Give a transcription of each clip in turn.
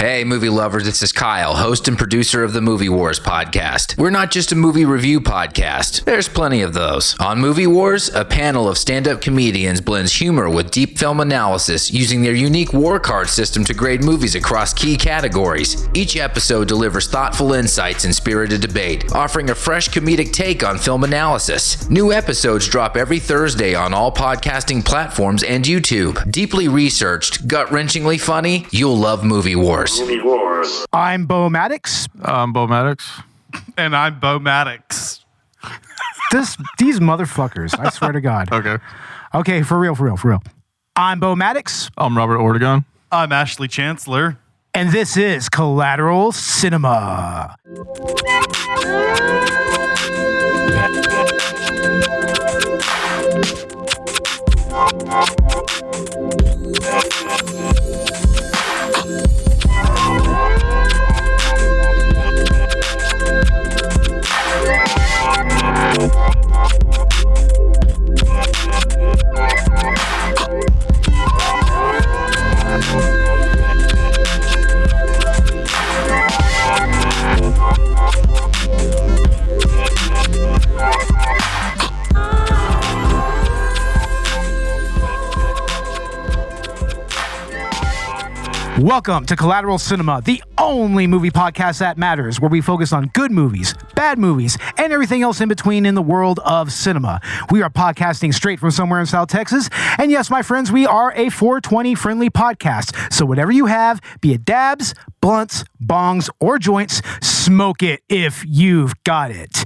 Hey, movie lovers, this is Kyle, host and producer of the Movie Wars podcast. We're not just a movie review podcast. There's plenty of those. On Movie Wars, a panel of stand-up comedians blends humor with deep film analysis using their unique war card system to grade movies across key categories. Each episode delivers thoughtful insights and spirited debate, offering a fresh comedic take on film analysis. New episodes drop every Thursday on all podcasting platforms and YouTube. Deeply researched, gut-wrenchingly funny, you'll love Movie Wars. Movie Wars. I'm Bo Maddox. I'm Bo Maddox. And I'm Bo Maddox. These motherfuckers, I swear to God. Okay, for real. I'm Bo Maddox. I'm Robert Ortegon. I'm Ashley Chancellor. And this is Collateral Cinema. Welcome to Collateral Cinema, the only movie podcast that matters, where we focus on good movies, bad movies, and everything else in between in the world of cinema. We are podcasting straight from somewhere in South Texas, and yes, my friends, we are a 420 friendly podcast. So whatever you have, be it dabs, blunts, bongs, or joints, smoke it if you've got it.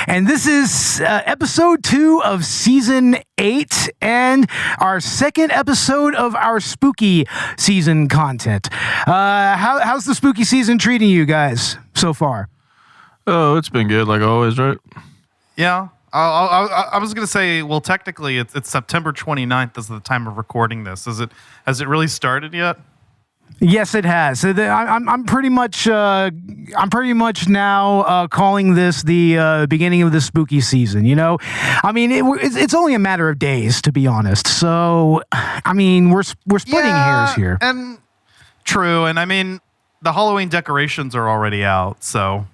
And this is episode 2 of season 8 and our second episode of our spooky season content. How's the spooky season treating you guys so far? Oh, it's been good, like always, right? Yeah. I was going to say, well, technically, it's September 29th is the time of recording this. Has it really started yet? Yes, it has. I'm pretty much now calling this the beginning of the spooky season. You know, I mean, it's only a matter of days, to be honest. So, I mean, we're splitting hairs here. And true, and I mean, the Halloween decorations are already out. So,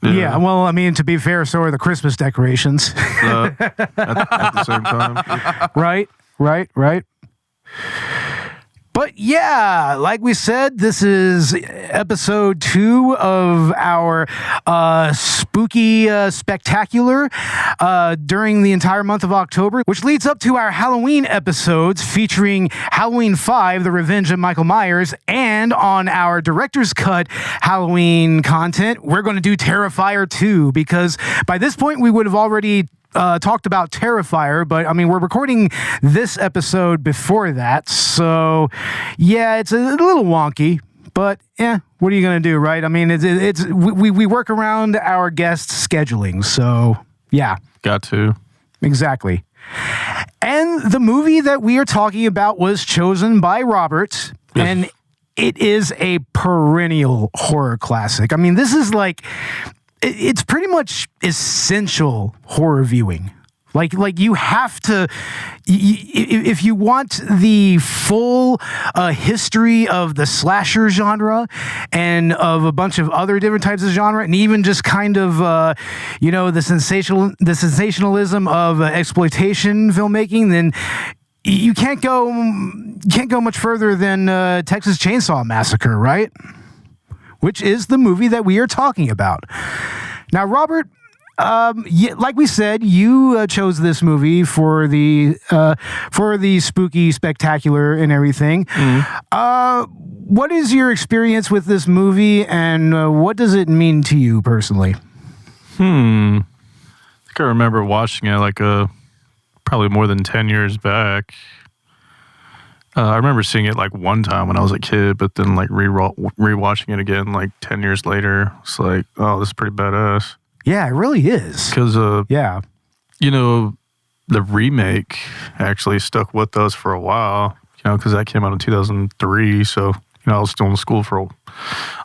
yeah. Well, I mean, to be fair, so are the Christmas decorations. At the same time. Right. But yeah, like we said, this is episode 2 of our spooky spectacular during the entire month of October, which leads up to our Halloween episodes featuring Halloween 5, The Revenge of Michael Myers, and on our director's cut Halloween content, we're going to do Terrifier 2, because by this point we would have already talked about Terrifier, but I mean, we're recording this episode before that, so yeah, it's a little wonky, but what are you gonna do, right? I mean, we work around our guests' scheduling, so yeah. Got to. Exactly. And the movie that we are talking about was chosen by Robert, and it is a perennial horror classic. I mean, this is like... It's pretty much essential horror viewing. Like you have to, if you want the full history of the slasher genre and of a bunch of other different types of genre, and even just kind of, the sensationalism of exploitation filmmaking, then you can't go much further than Texas Chainsaw Massacre, right? Which is the movie that we are talking about. Now, Robert, like we said, you chose this movie for the spooky spectacular and everything. What is your experience with this movie, and what does it mean to you personally? I think I remember watching it probably more than 10 years back. I remember seeing it like one time when I was a kid, but then like rewatching it again like 10 years later. It's like, oh, this is pretty badass. Yeah, it really is. Because, the remake actually stuck with us for a while, because that came out in 2003. So, I was still in school I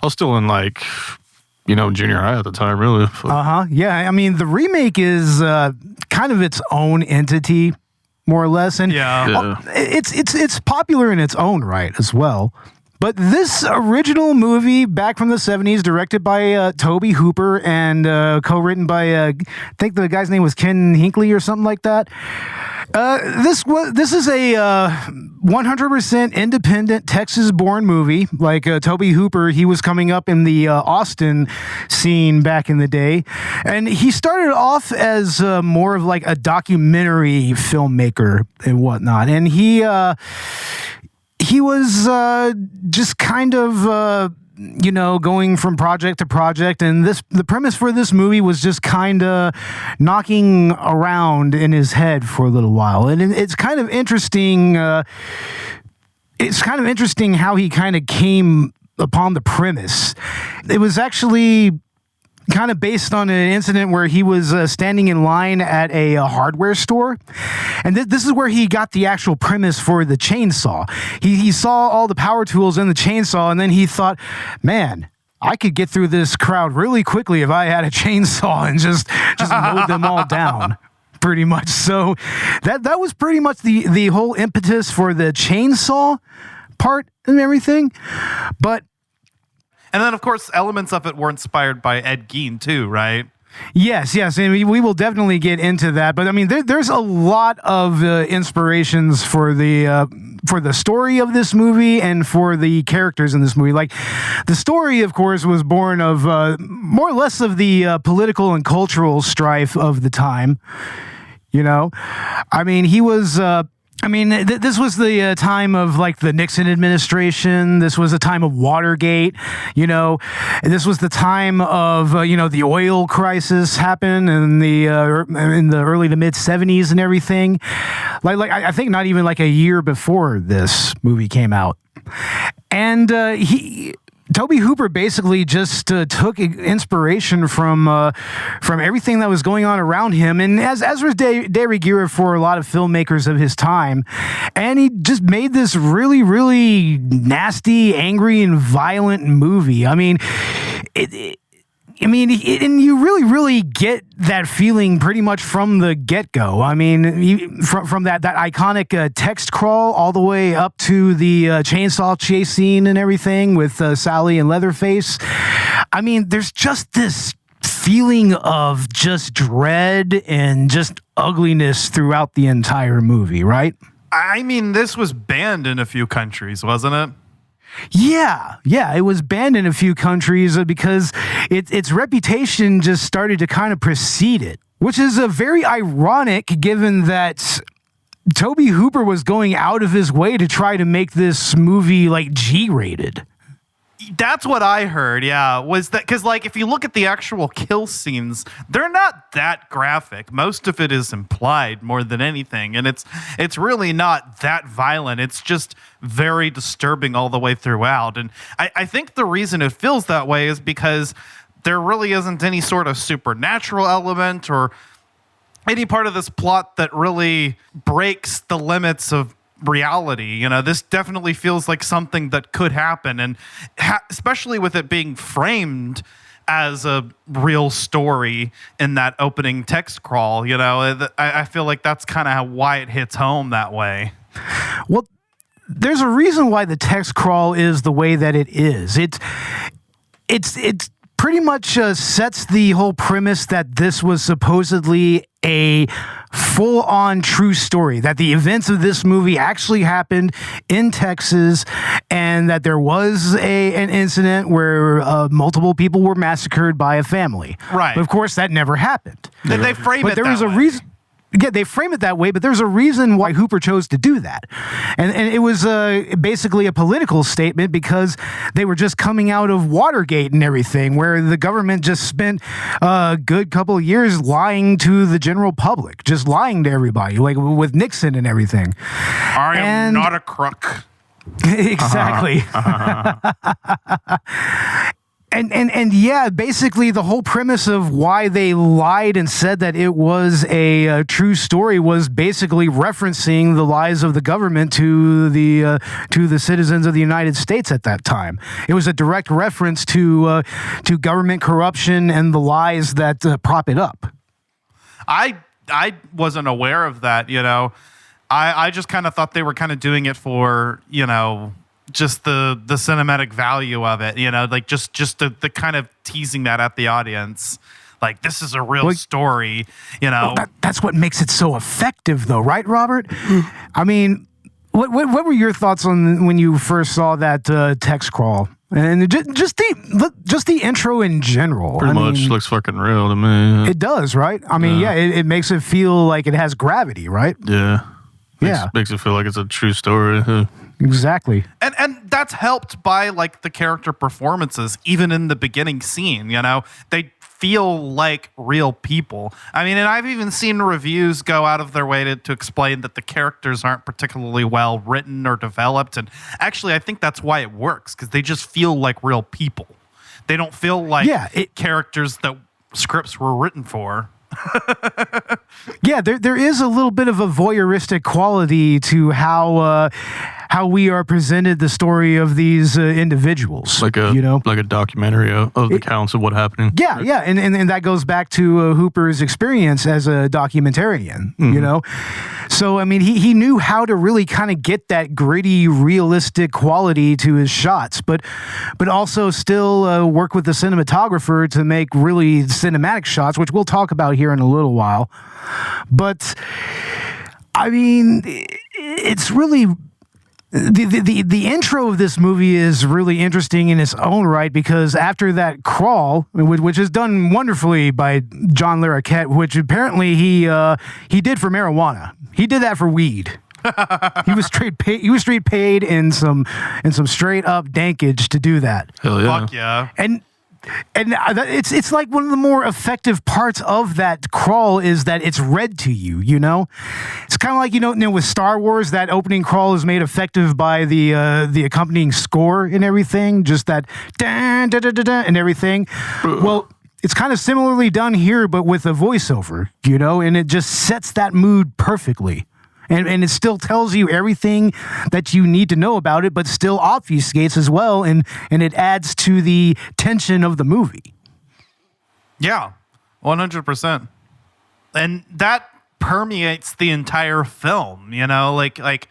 was still in like, junior high at the time, really. Yeah, I mean, the remake is kind of its own entity. more or less. And it's popular in its own right as well. But this original movie back from the 70s, directed by Tobe Hooper and co-written by, I think the guy's name was Ken Hinckley or something like that. This is a 100% independent Texas-born movie. Like Tobe Hooper, he was coming up in the Austin scene back in the day, and he started off as more of like a documentary filmmaker and whatnot. And he was just kind of going from project to project, and the premise for this movie was just kind of knocking around in his head for a little while, and it's kind of interesting. It's kind of interesting how he kind of came upon the premise. It was actually kind of based on an incident where he was standing in line at a hardware store. And this is where he got the actual premise for the chainsaw. He saw all the power tools in the chainsaw, and then he thought, man, I could get through this crowd really quickly if I had a chainsaw and just mowed them all down. Pretty much. So that was pretty much the whole impetus for the chainsaw part and everything. And then, of course, elements of it were inspired by Ed Gein, too, right? Yes, and we will definitely get into that. But I mean, there's a lot of inspirations for the story of this movie and for the characters in this movie. Like, the story, of course, was born of more or less of the political and cultural strife of the time. I mean, he was. This was the time of like the Nixon administration. This was the time of Watergate. This was the time of the oil crisis happened in the early to mid 70s and everything. Like I think not even like a year before this movie came out, and Tobe Hooper basically just took inspiration from everything that was going on around him, and as was de rigueur for a lot of filmmakers of his time, and he just made this really, really nasty, angry, and violent movie. I mean, and you really, really get that feeling pretty much from the get-go. I mean, from that iconic text crawl all the way up to the chainsaw chase scene and everything with Sally and Leatherface. I mean, there's just this feeling of just dread and just ugliness throughout the entire movie, right? I mean, this was banned in a few countries, wasn't it? Yeah, it was banned in a few countries because its reputation just started to kind of precede it, which is very ironic given that Tobe Hooper was going out of his way to try to make this movie like G-rated. That's what I heard, yeah, was that because, like, if you look at the actual kill scenes, they're not that graphic. Most of it is implied more than anything, and it's really not that violent. It's just very disturbing all the way throughout. And I think the reason it feels that way is because there really isn't any sort of supernatural element or any part of this plot that really breaks the limits of reality. This definitely feels like something that could happen, and especially with it being framed as a real story in that opening text crawl. I feel like that's kind of why it hits home that way. Well, there's a reason why the text crawl is the way that it is. It's pretty much sets the whole premise that this was supposedly a full-on true story, that the events of this movie actually happened in Texas, and that there was an incident where multiple people were massacred by a family. Right. But of course, that never happened. They frame it there that was a way. reason. Yeah, they frame it that way, but there's a reason why Hooper chose to do that. And it was basically a political statement because they were just coming out of Watergate and everything, where the government just spent a good couple of years lying to the general public, just lying to everybody, like with Nixon and everything. I am not a crook. Exactly. And yeah, basically the whole premise of why they lied and said that it was a true story was basically referencing the lies of the government to the citizens of the United States at that time. It was a direct reference to government corruption and the lies that prop it up. I wasn't aware of that. I just kind of thought they were kind of doing it for the cinematic value of it, like just the kind of teasing that at the audience. Like, this is a real story, Well, that's what makes it so effective, though, right, Robert? I mean, what were your thoughts on when you first saw that text crawl? And just the intro in general. Pretty much looks fucking real to me. It does, right? I mean, it makes it feel like it has gravity, right? Yeah. Makes it feel like it's a true story. Exactly. And that's helped by, like, the character performances, even in the beginning scene, They feel like real people. I mean, and I've even seen reviews go out of their way to explain that the characters aren't particularly well written or developed. And actually, I think that's why it works, because they just feel like real people. They don't feel like characters that scripts were written for. Yeah, there is a little bit of a voyeuristic quality to how we are presented the story of these individuals, like a documentary of the accounts of what happened. Yeah, and that goes back to Hooper's experience as a documentarian. So I mean, he knew how to really kind of get that gritty, realistic quality to his shots, but also still work with the cinematographer to make really cinematic shots, which we'll talk about here in a little while. But I mean, it's really. The intro of this movie is really interesting in its own right, because after that crawl, which is done wonderfully by John Larroquette, which apparently he did for marijuana. He did that for weed. He was straight paid in some straight up dankage to do that. Hell yeah. Fuck yeah. And it's like one of the more effective parts of that crawl is that it's read to you, It's kind of like, with Star Wars, that opening crawl is made effective by the accompanying score and everything, just that da da da da da and everything. Well, it's kind of similarly done here, but with a voiceover, and it just sets that mood perfectly. And it still tells you everything that you need to know about it, but still obfuscates as well, and it adds to the tension of the movie. Yeah, 100%. And that permeates the entire film, like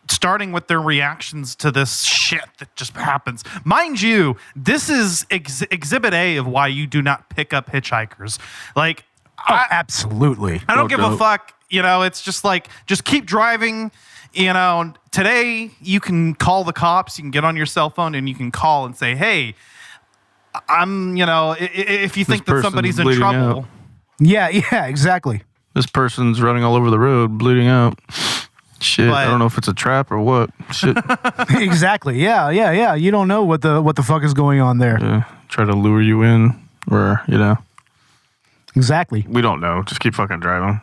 starting with their reactions to this shit that just happens. Mind you, this is exhibit A of why you do not pick up hitchhikers. Like, absolutely. I don't give a fuck. It's just like, just keep driving. Today you can call the cops. You can get on your cell phone and you can call and say, hey, I'm, if you think that somebody's in trouble. Out. Yeah, exactly. This person's running all over the road, bleeding out. Shit, I don't know if it's a trap or what. Shit. Exactly. Yeah. You don't know what the fuck is going on there. Yeah. Try to lure you in, or Exactly. We don't know. Just keep fucking driving.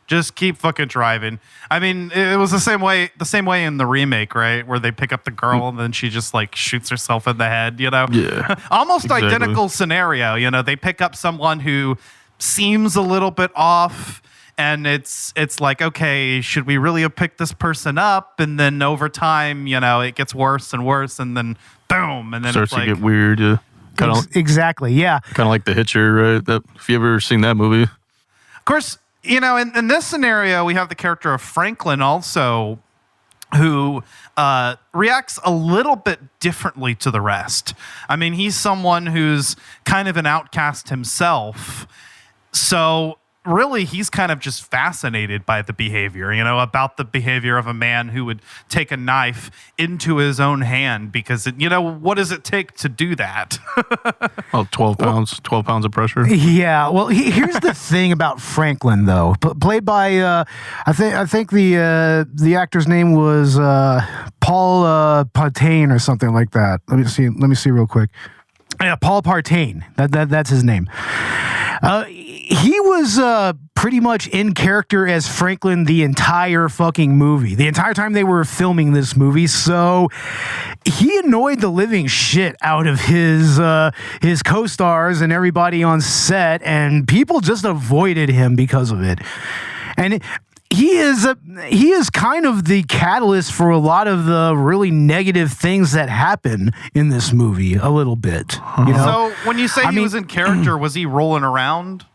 Just keep fucking driving. I mean, it was the same way in the remake, right? Where they pick up the girl and then she just like shoots herself in the head, Yeah. Almost exactly. identical scenario. They pick up someone who seems a little bit off, and it's like, okay, should we really have picked this person up? And then over time, it gets worse and worse, and then boom, and then starts it's like, to get weird. Yeah. Exactly. Yeah. Kind of like The Hitcher, right? That, if you ever seen that movie. Of course, in this scenario, we have the character of Franklin also, who reacts a little bit differently to the rest. I mean, he's someone who's kind of an outcast himself. So really, he's kind of just fascinated by the behavior, about the behavior of a man who would take a knife into his own hand, because, what does it take to do that? 12 pounds of pressure. Yeah. Well, here's the thing about Franklin, though. Played by, I think the actor's name was Paul Partain or something like that. Let me see real quick. Yeah, Paul Partain. That's his name. He was pretty much in character as Franklin the entire fucking movie. The entire time they were filming this movie. So he annoyed the living shit out of his co-stars and everybody on set, and people just avoided him because of it. And he is kind of the catalyst for a lot of the really negative things that happen in this movie a little bit. So when you say he was in character, was he rolling around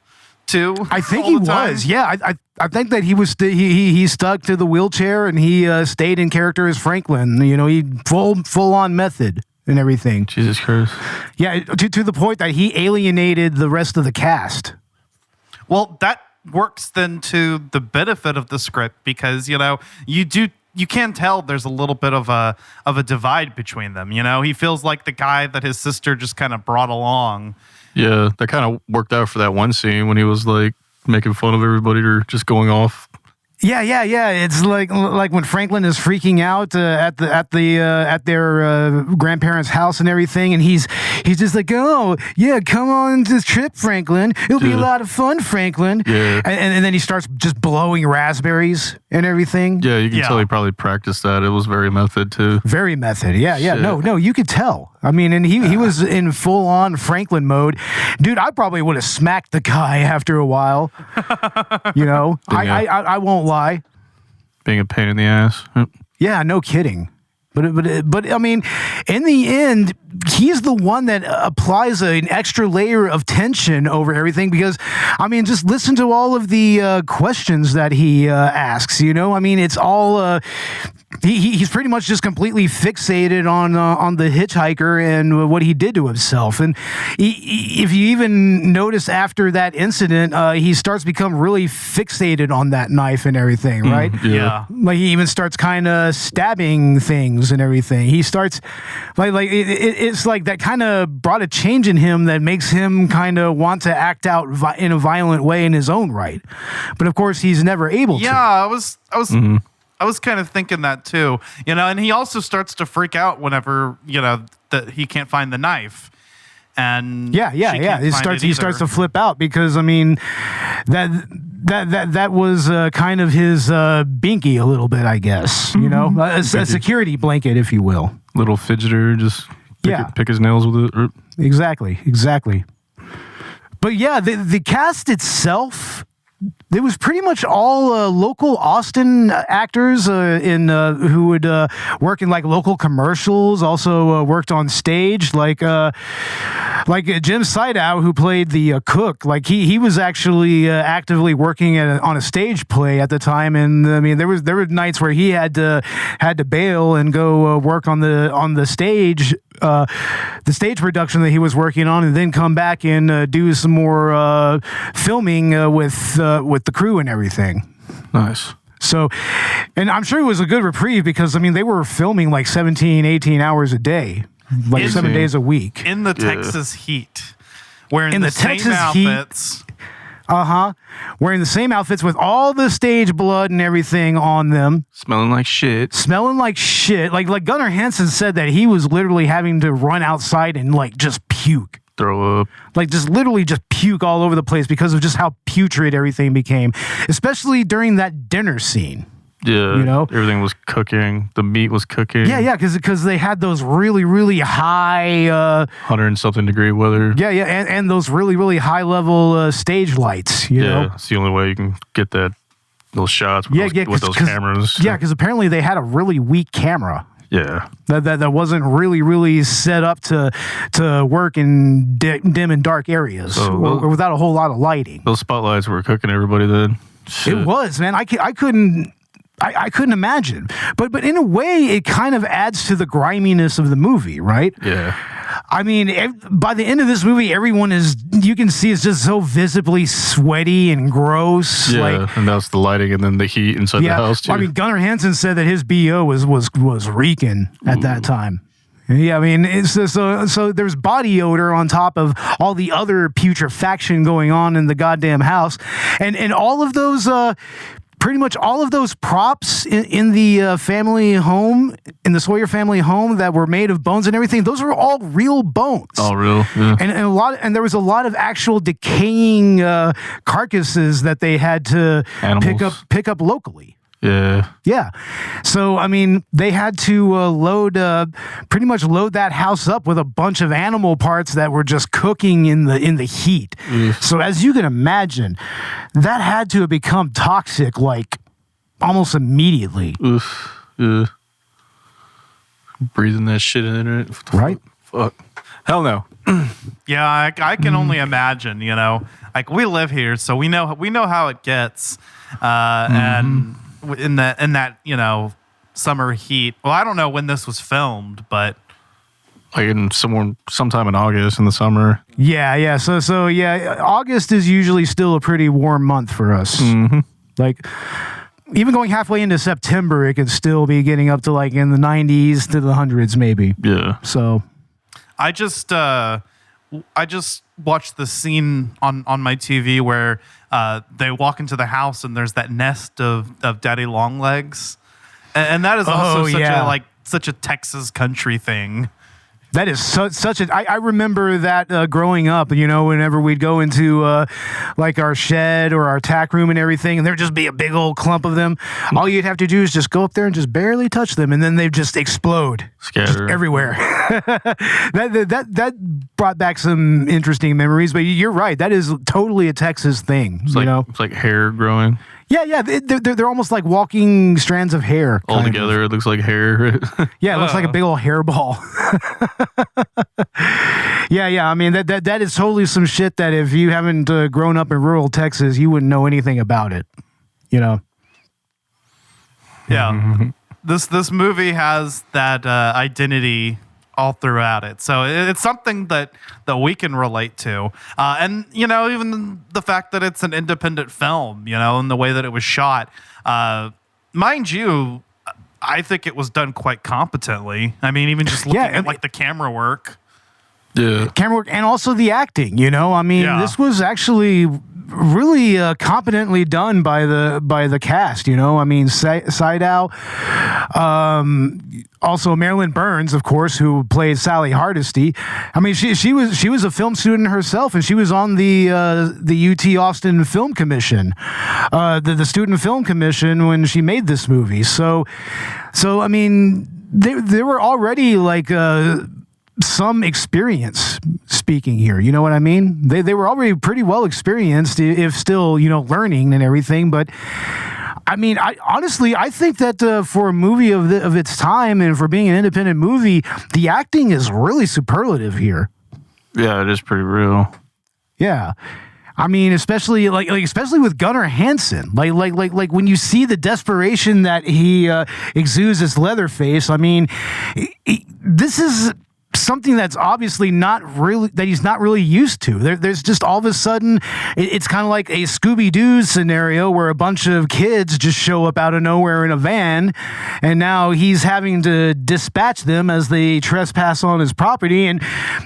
too? I think all he the time? was. Yeah, I think that he was. He stuck to the wheelchair and he stayed in character as Franklin. You know, he full on method and everything. Jesus Christ. Yeah, to the point that he alienated the rest of the cast. Well, that works then to the benefit of the script because you can tell there's a little bit of a divide between them. You know, he feels like the guy that his sister just kind of brought along. Yeah, that kind of worked out for that one scene when he was like making fun of everybody or just going off. Yeah. It's like when Franklin is freaking out at their grandparents' house and everything, and he's just like, oh yeah, come on this trip, Franklin. It'll be a lot of fun, Franklin. Yeah. And then he starts just blowing raspberries and everything. Yeah, you can tell he probably practiced that. It was very method too. Very method. Yeah. Shit. No, you could tell. I mean, and he was in full on Franklin mode. Dude, I probably would have smacked the guy after a while. You know, Yeah. I won't lie. Being a pain in the ass. Yeah, no kidding. But I mean, in the end, he's the one that applies an extra layer of tension over everything because, I mean, just listen to all of the questions that he asks. You know, I mean, it's all. He's pretty much just completely fixated on the hitchhiker and what he did to himself. And if you even notice after that incident, he starts to become really fixated on that knife and everything, right? Yeah. Like he even starts kind of stabbing things and everything. He starts it's like that kind of brought a change in him that makes him kind of want to act out in a violent way in his own right. But of course, he's never able to. Yeah, I was kind of thinking that too, and he also starts to freak out whenever, that he can't find the knife. And Yeah. He starts to flip out because I mean that was kind of his binky a little bit, I guess. You know, a security blanket, if you will. Little fidgeter, just pick his nails with it. Exactly. But yeah, the cast itself. It was pretty much all local Austin actors who would work in like local commercials. Also worked on stage, like Jim Sydow, who played the cook. Like he was actually actively working on a stage play at the time. And I mean, there were nights where he had to bail and go work on the stage. The stage production that he was working on, and then come back and do some more filming with the crew and everything. Nice. So, and I'm sure it was a good reprieve because, I mean, they were filming like 17, 18 hours a day, like 7 days a week. In the Texas heat. Wearing In the the same Texas outfits. Wearing the same outfits with all the stage blood and everything on them. Smelling like shit. Like Gunnar Hansen said that he was literally having to run outside and like just puke. Throw up. Like just literally just puke all over the place because of just how putrid everything became, especially during that dinner scene. Yeah, you know, everything was cooking. The meat was cooking. Yeah, because they had those really, really high 100 and something degree weather. Yeah, and those really, really high level stage lights. You know, it's the only way you can get those shots with those cameras. Yeah, because apparently they had a really weak camera. Yeah, that wasn't really, really set up to work in dim and dark areas or without a whole lot of lighting. Those spotlights were cooking everybody then. Shit. It was, man. I couldn't imagine. But in a way, it kind of adds to the griminess of the movie, right? Yeah. I mean, by the end of this movie, everyone you can see it's just so visibly sweaty and gross. Yeah, and that's the lighting and then the heat inside the house, too. I mean, Gunnar Hansen said that his BO was reeking at that time. Yeah, I mean, it's so there's body odor on top of all the other putrefaction going on in the goddamn house. And all of those... pretty much all of those props in the family home, in the Sawyer family home that were made of bones and everything, those were all real bones. All real, yeah. And there was a lot of actual decaying carcasses that they had to pick up locally. Yeah. Yeah. So, I mean, they had to pretty much load that house up with a bunch of animal parts that were just cooking in the heat. So as you can imagine, that had to have become toxic like almost immediately. Oof. Breathing that shit in it. Right? Fuck. Hell no. Yeah, I can only imagine. Like we live here, so we know how it gets, and in that summer heat. Well, I don't know when this was filmed, but like sometime in August in the summer. Yeah. So yeah, August is usually still a pretty warm month for us. Like even going halfway into September, it could still be getting up to like in the 90s to the hundreds, maybe. Yeah. So I just watched the scene on my TV where they walk into the house and there's that nest of daddy long legs, and that is also such a Texas country thing. that is such a. I remember that growing up. Whenever we'd go into like our shed or our tack room and everything, and there'd just be a big old clump of them. All you'd have to do is just go up there and just barely touch them, and then they'd just explode just everywhere. That brought back some interesting memories. But you're right. That is totally a Texas thing. It's like hair growing. Yeah. They're almost like walking strands of hair. All together, it looks like hair. Yeah, it looks like a big old hairball. Yeah. I mean, that is totally some shit that if you haven't grown up in rural Texas, you wouldn't know anything about it. Yeah. This movie has that identity all throughout it, so it's something that we can relate to, and even the fact that it's an independent film, and the way that it was shot, mind you, I think it was done quite competently. I mean, even just looking at like the camera work. Yeah, camera work, and also the acting. I mean, this was actually really competently done by the cast. I mean, Sydal, also Marilyn Burns, of course, who played Sally Hardesty. I mean, she was a film student herself, and she was on the UT Austin Film Commission, the Student Film Commission, when she made this movie. So I mean, they were already like some experience speaking here. You know what I mean? They were already pretty well experienced, if still, learning and everything. But I mean, I think that for a movie of its time and for being an independent movie, the acting is really superlative here. Yeah, it is pretty real. Yeah. I mean, especially especially with Gunnar Hansen, like when you see the desperation that he exudes as Leatherface. I mean, this is something that's obviously he's not really used to. There's just all of a sudden, it's kind of like a Scooby-Doo scenario where a bunch of kids just show up out of nowhere in a van, and now he's having to dispatch them as they trespass on his property. And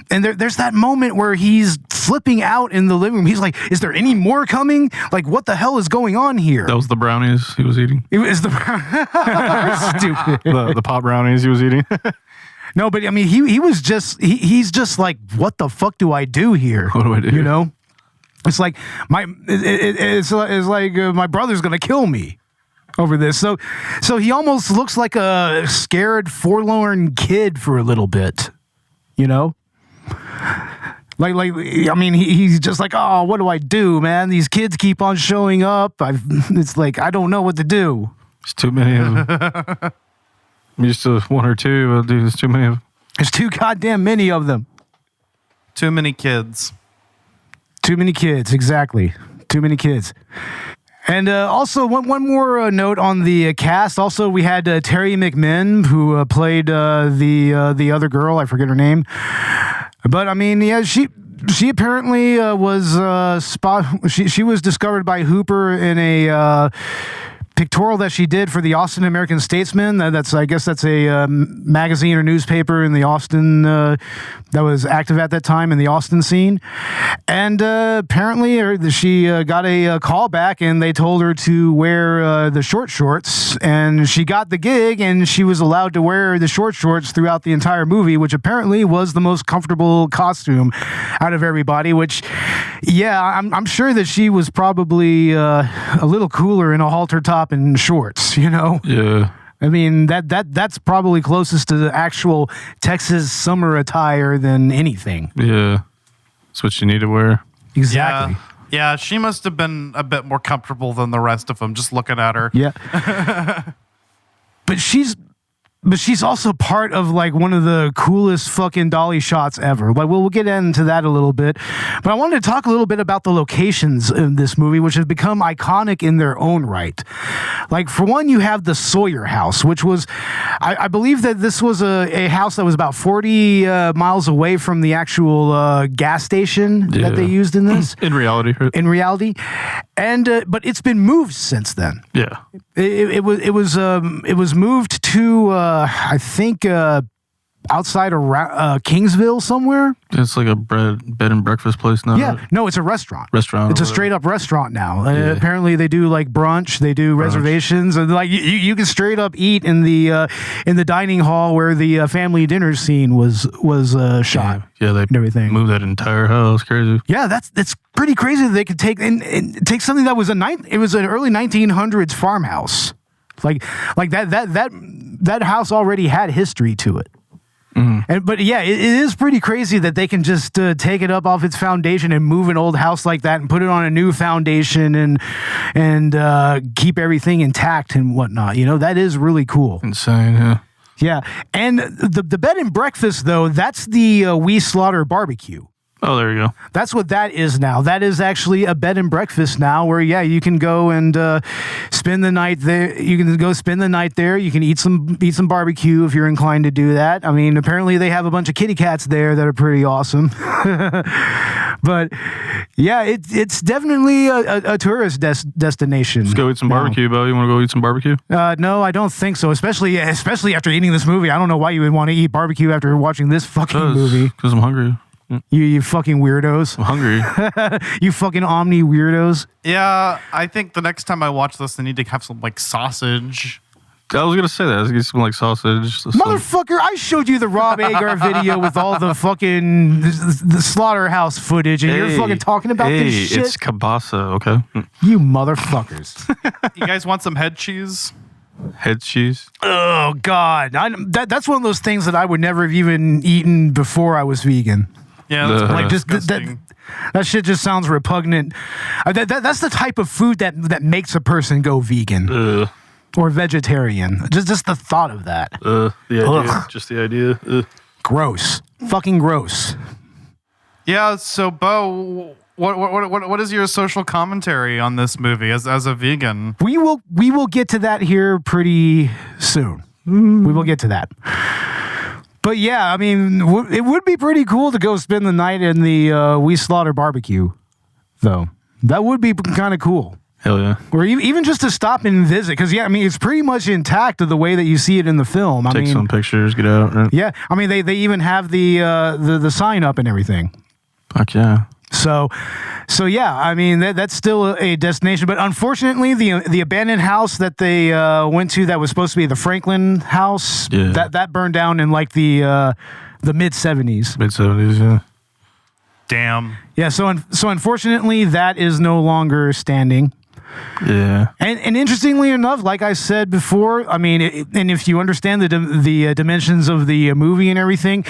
there's that moment where he's flipping out in the living room. He's like, "Is there any more coming? Like, what the hell is going on here?" That was the brownies he was eating. It was the stupid the pop brownies he was eating. No, but I mean, he's just like, what the fuck do I do here? What do I do? It's like it's like my brother's gonna kill me over this. So he almost looks like a scared, forlorn kid for a little bit. Like I mean, he's just like, oh, what do I do, man? These kids keep on showing up. It's like I don't know what to do. There's too many of them. I'm used to one or two, but dude, there's too many of them. There's too goddamn many of them. Too many kids. Too many kids, exactly. Too many kids. And also, one more note on the cast. Also, we had Terry McMinn, who played the other girl. I forget her name. But, I mean, yeah, she apparently was she was discovered by Hooper in a pictorial that she did for the Austin American Statesman. I guess that's a magazine or newspaper in the Austin that was active at that time in the Austin scene. And apparently she got a call back, and they told her to wear the short shorts, and she got the gig, and she was allowed to wear the short shorts throughout the entire movie, which apparently was the most comfortable costume out of everybody. Which, yeah, I'm sure that she was probably a little cooler in a halter top and shorts, Yeah. I mean, that's probably closest to the actual Texas summer attire than anything. Yeah. That's what you need to wear. Exactly. Yeah, she must have been a bit more comfortable than the rest of them, just looking at her. Yeah. But she's but she's also part of like one of the coolest fucking dolly shots ever. Like we'll get into that a little bit, but I wanted to talk a little bit about the locations in this movie, which have become iconic in their own right. Like for one, you have the Sawyer house, which was, I believe that this was a house that was about 40 miles away from the actual gas station that they used in this. In reality. In reality, and but it's been moved since then. Yeah. It was moved to I think outside of Kingsville somewhere. It's like a bed and breakfast place now. Yeah, no, it's a restaurant. Restaurant. It's a straight up restaurant now. Yeah. Apparently, they do like brunch. They do reservations, and like you can straight up eat in the dining hall where the family dinner scene was shot. Yeah, they and everything. moved that entire house. Crazy. Yeah, that's pretty crazy that they could take and take something that was it was an early 1900s farmhouse. Like that house already had history to it. But yeah, it is pretty crazy that they can just take it up off its foundation and move an old house like that and put it on a new foundation and keep everything intact and whatnot. You know, that is really cool. Insane, yeah. Yeah, and the bed and breakfast though, that's the We Slaughter barbecue. Oh, there you go. That's what that is now. That is actually a bed and breakfast now where, yeah, you can go and spend the night there. You can go spend the night there. You can eat some barbecue if you're inclined to do that. I mean, apparently they have a bunch of kitty cats there that are pretty awesome. But, yeah, it's definitely a tourist destination. Let's go eat some barbecue, Bo. You want to go eat some barbecue? No, I don't think so, especially after eating this movie. I don't know why you would want to eat barbecue after watching this fucking movie. Because I'm hungry. You fucking weirdos. I'm hungry. You fucking omni weirdos. Yeah, I think the next time I watch this, I need to have some like sausage. I was gonna say that. I was gonna get some like sausage. Motherfucker, I showed you the Rob Agar video with all the fucking the slaughterhouse footage, and you're fucking talking about this shit. It's kielbasa, okay? You motherfuckers. You guys want some head cheese? Head cheese. Oh God, that's one of those things that I would never have even eaten before I was vegan. Yeah, that's Like just disgusting. that shit just sounds repugnant. That's the type of food that makes a person go vegan or vegetarian. Just the thought of that. The idea. Just the idea. Gross. Fucking gross. Yeah. So, Bo, what is your social commentary on this movie as a vegan? We will get to that here pretty soon. We will get to that. But yeah, I mean, it would be pretty cool to go spend the night in the We Slaughter barbecue, though. That would be kind of cool. Hell yeah. Or even just to stop and visit, because yeah, I mean, it's pretty much intact of the way that you see it in the film. Take some pictures, get out. Right? Yeah, I mean, they even have the sign up and everything. Fuck yeah. So yeah, I mean that's still a destination, but unfortunately, the abandoned house that they went to that was supposed to be the Franklin house, that burned down in like the mid 70s. Mid 70s, yeah. Damn. Yeah, so unfortunately, that is no longer standing. Yeah. And interestingly enough, like I said before, I mean, and if you understand the dimensions of the movie and everything,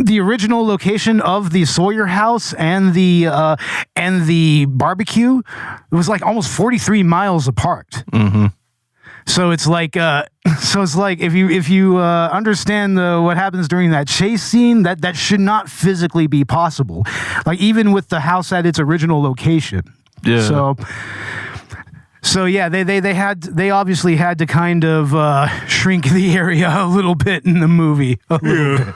the original location of the Sawyer house and the barbecue, it was like almost 43 miles apart. Mm-hmm. So it's like if you understand what happens during that chase scene, that should not physically be possible. Like even with the house at its original location. Yeah. So yeah, they obviously had to kind of shrink the area a little bit in the movie. A little bit.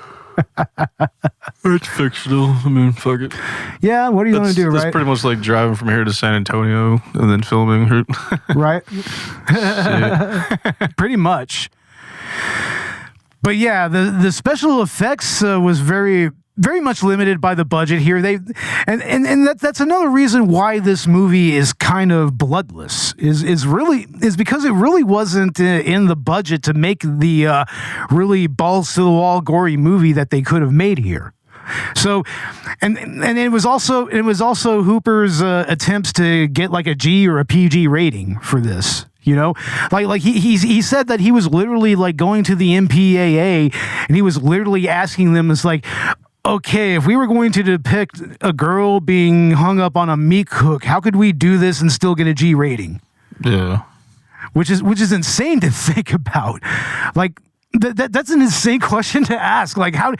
It's fictional. I mean, fuck it. Yeah, what are you going to do, right? It's pretty much like driving from here to San Antonio and then filming. Right? Pretty much. But yeah, the special effects was very much limited by the budget here. That's another reason why this movie is kind of bloodless. Is because it really wasn't in the budget to make the really balls to the wall gory movie that they could have made here. So, and it was also Hooper's attempts to get like a G or a PG rating for this. You know, like he said that he was literally like going to the MPAA and he was literally asking them, it's like, okay, if we were going to depict a girl being hung up on a meat hook, how could we do this and still get a G rating? Yeah. which is insane to think about. Like that's an insane question to ask. Like how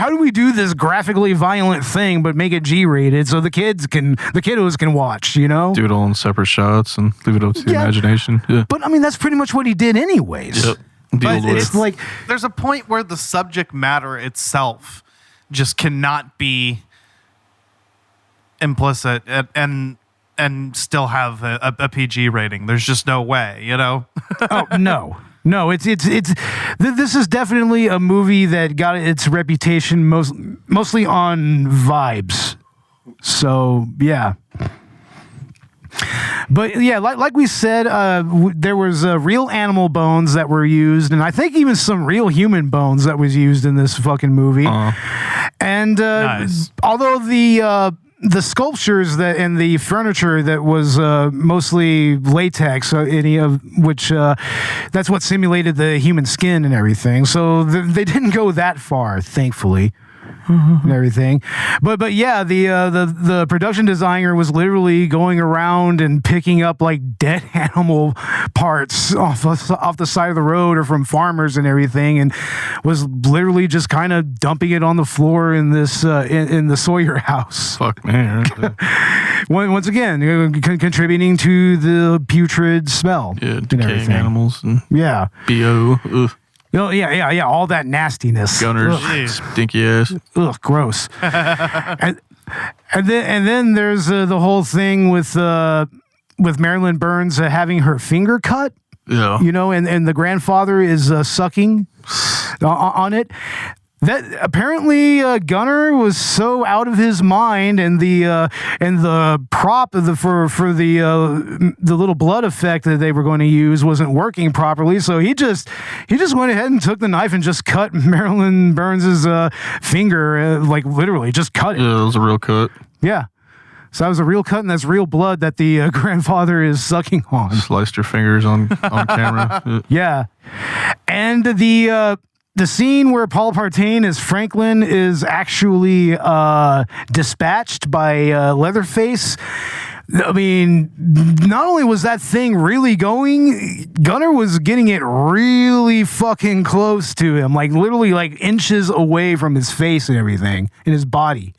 do we do this graphically violent thing but make it G-rated so the kiddos can watch, you know? Do it all in separate shots and leave it up to the imagination. Yeah. But I mean that's pretty much what he did anyways. Yep. But it's like there's a point where the subject matter itself just cannot be implicit and still have a PG rating. There's just no way, you know? Oh no, it's this is definitely a movie that got its reputation mostly on vibes. So yeah. But yeah, like we said, there was real animal bones that were used, and I think even some real human bones that was used in this fucking movie. And Nice. although the sculptures and the furniture that was mostly latex, any of which that's what simulated the human skin and everything. So they didn't go that far, thankfully. And everything, but yeah, the production designer was literally going around and picking up like dead animal parts off the side of the road or from farmers and everything, and was literally just kind of dumping it on the floor in this in the Sawyer house. Fuck, man. Once again, contributing to the putrid smell. Yeah, and decaying everything. animals and Yeah. BO. Ugh. Oh, yeah, all that nastiness. Gunners, Ugh. stinky ass. Ugh, gross. and then there's the whole thing with Marilyn Burns having her finger cut, Yeah. you know, and the grandfather is sucking on it. That apparently Gunner was so out of his mind, and the prop for the little blood effect that they were going to use wasn't working properly. So he just went ahead and took the knife and just cut Marilyn Burns's finger, like literally just cut it. Yeah, it was a real cut. Yeah. So that was a real cut, and that's real blood that the grandfather is sucking on. Sliced her fingers on camera. Yeah. And the scene where Paul Partain as Franklin is actually dispatched by Leatherface. I mean, not only was that thing really going, Gunner was getting it really fucking close to him, like literally like inches away from his face and everything in his body.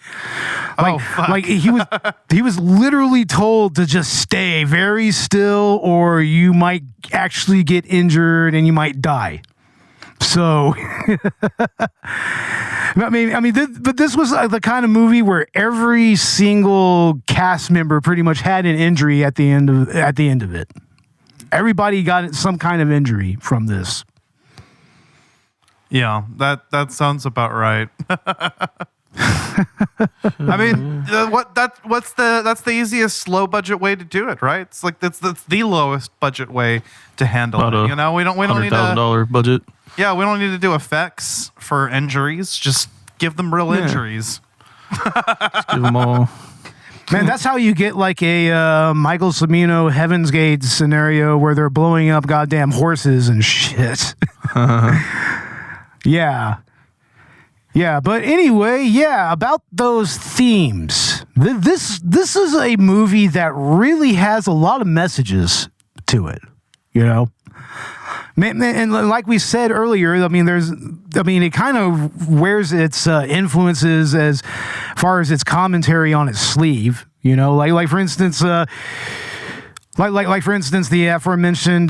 Like, fuck. like he was literally told to just stay very still, or you might actually get injured and you might die. So, but this was the kind of movie where every single cast member pretty much had an injury at the end of it. Everybody got some kind of injury from this. Yeah, that sounds about right. I mean, that's the easiest low budget way to do it, right? It's like that's the lowest budget way to handle About it. You know, we don't need $100,000 budget. Yeah, we don't need to do effects for injuries. Just give them real injuries. Just give them all. Man, that's how you get like a Michael Cimino Heaven's Gate scenario where they're blowing up goddamn horses and shit. Yeah. Yeah, but anyway, yeah, about those themes. This is a movie that really has a lot of messages to it, you know? And like we said earlier, it kind of wears its influences as far as its commentary on its sleeve. You know, like for instance, like for instance, the aforementioned,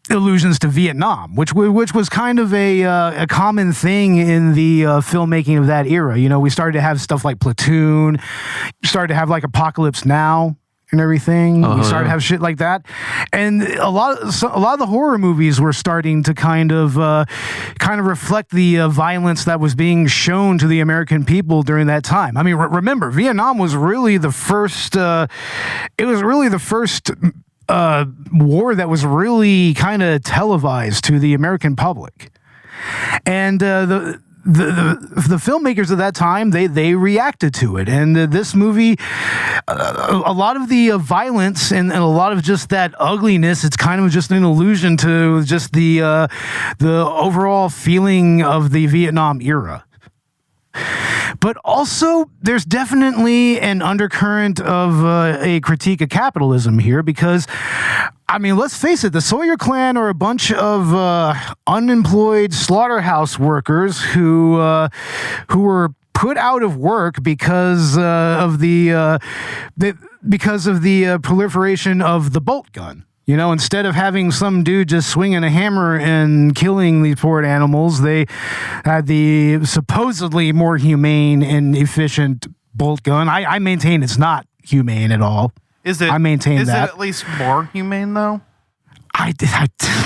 allusions to Vietnam, which was kind of a common thing in the filmmaking of that era. You know, we started to have stuff like Platoon, started to have like Apocalypse Now and everything. We started to have shit like that, and a lot of the horror movies were starting to kind of reflect the violence that was being shown to the American people during that time. I mean, remember, Vietnam was really the first. It was really the first war that was really kind of televised to the American public, and the filmmakers of that time, they reacted to it, and this movie, a lot of the violence and a lot of just that ugliness, it's kind of just an allusion to just the overall feeling of the Vietnam era. But also, there's definitely an undercurrent of a critique of capitalism here because, I mean, let's face it, the Sawyer clan are a bunch of unemployed slaughterhouse workers who were put out of work because of the proliferation of the bolt gun. You know, instead of having some dude just swinging a hammer and killing these poor animals, they had the supposedly more humane and efficient bolt gun. I maintain it's not humane at all. Is it? I maintain is that. Is it at least more humane though?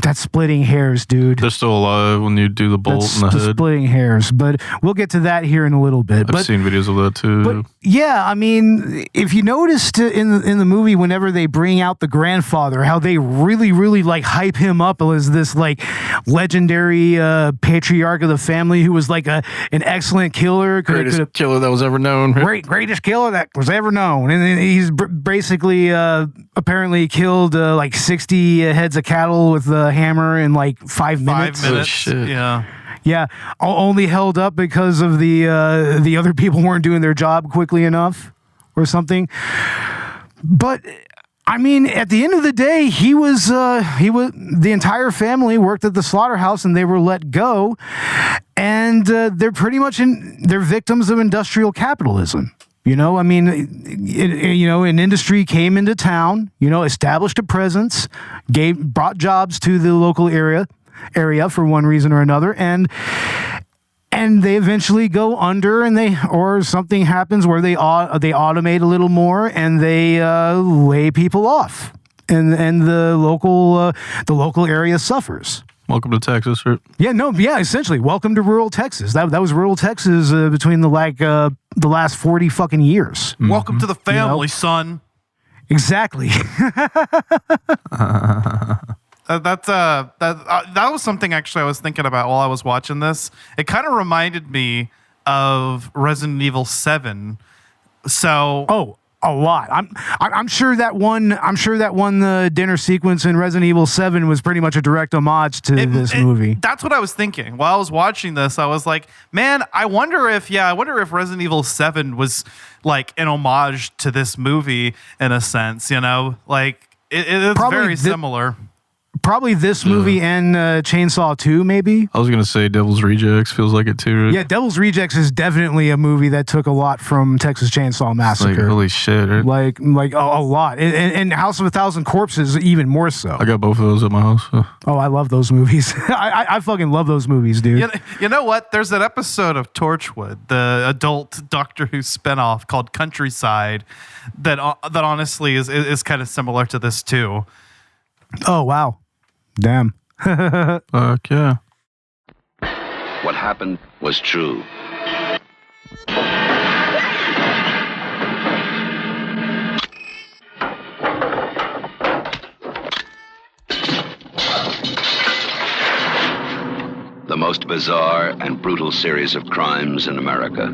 That's splitting hairs, dude. They're still alive when you do the bolt in the head. Splitting hairs, but we'll get to that here in a little bit. I've seen videos of that too. But yeah, I mean, if you noticed in the movie, whenever they bring out the grandfather, how they really like hype him up as this like legendary patriarch of the family who was like an excellent killer, greatest killer that was ever known. Greatest killer that was ever known, and he's basically apparently killed like 60 heads of cattle with a hammer in like 5 minutes. 5 minutes. Oh, shit. Yeah, only held up because of the other people weren't doing their job quickly enough or something. But I mean, at the end of the day, he was the entire family worked at the slaughterhouse and they were let go, and they're pretty much they're victims of industrial capitalism. You know, I mean, an industry came into town, established a presence, brought jobs to the local area for one reason or another, and they eventually go under, or something happens where they automate a little more and they lay people off, and the local area suffers. Welcome to Texas, right? Yeah, essentially, welcome to rural Texas. That was rural Texas between the last 40 fucking years. Welcome to the family, son. Exactly. That was something actually I was thinking about while I was watching this. It kind of reminded me of Resident Evil 7. So a lot. I'm sure that one the dinner sequence in Resident Evil 7 was pretty much a direct homage to this movie. That's what I was thinking while I was watching this. I was like, man, I wonder if Resident Evil 7 was like an homage to this movie in a sense. Like it's probably very similar. Probably this movie and Chainsaw 2, maybe. I was going to say Devil's Rejects feels like it too, right? Yeah, Devil's Rejects is definitely a movie that took a lot from Texas Chainsaw Massacre. Like, holy shit, right? Like a lot. And House of a Thousand Corpses even more so. I got both of those at my house. So. Oh, I love those movies. I fucking love those movies, dude. You know what? There's an episode of Torchwood, the adult Doctor Who spinoff called Countryside, that honestly is kind of similar to this too. Oh, wow. Damn. Fuck yeah. What happened was true. The most bizarre and brutal series of crimes in America.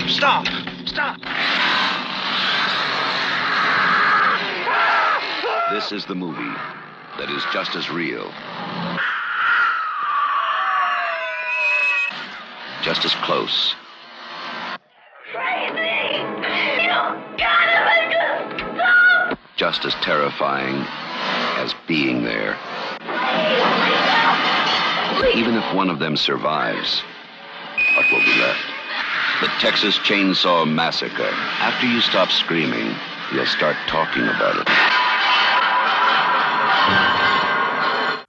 Stop! Stop! This is the movie that is just as real, just as close, Crazy! You gotta make us stop! just as terrifying as being there. Please. Even if one of them survives, what will be left? The Texas Chainsaw Massacre. After you stop screaming, you'll start talking about it.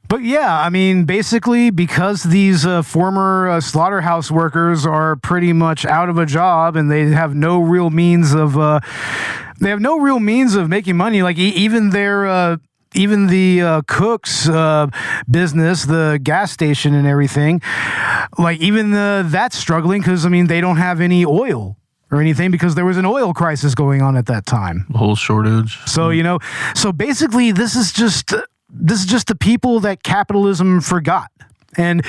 But yeah, I mean, basically, because these former slaughterhouse workers are pretty much out of a job and they have no real means of They have no real means of making money. Like even their even the Cook's business, the gas station and everything, like even that's struggling because, I mean, they don't have any oil or anything because there was an oil crisis going on at that time. A whole shortage. So, you know, so basically this is just the people that capitalism forgot. And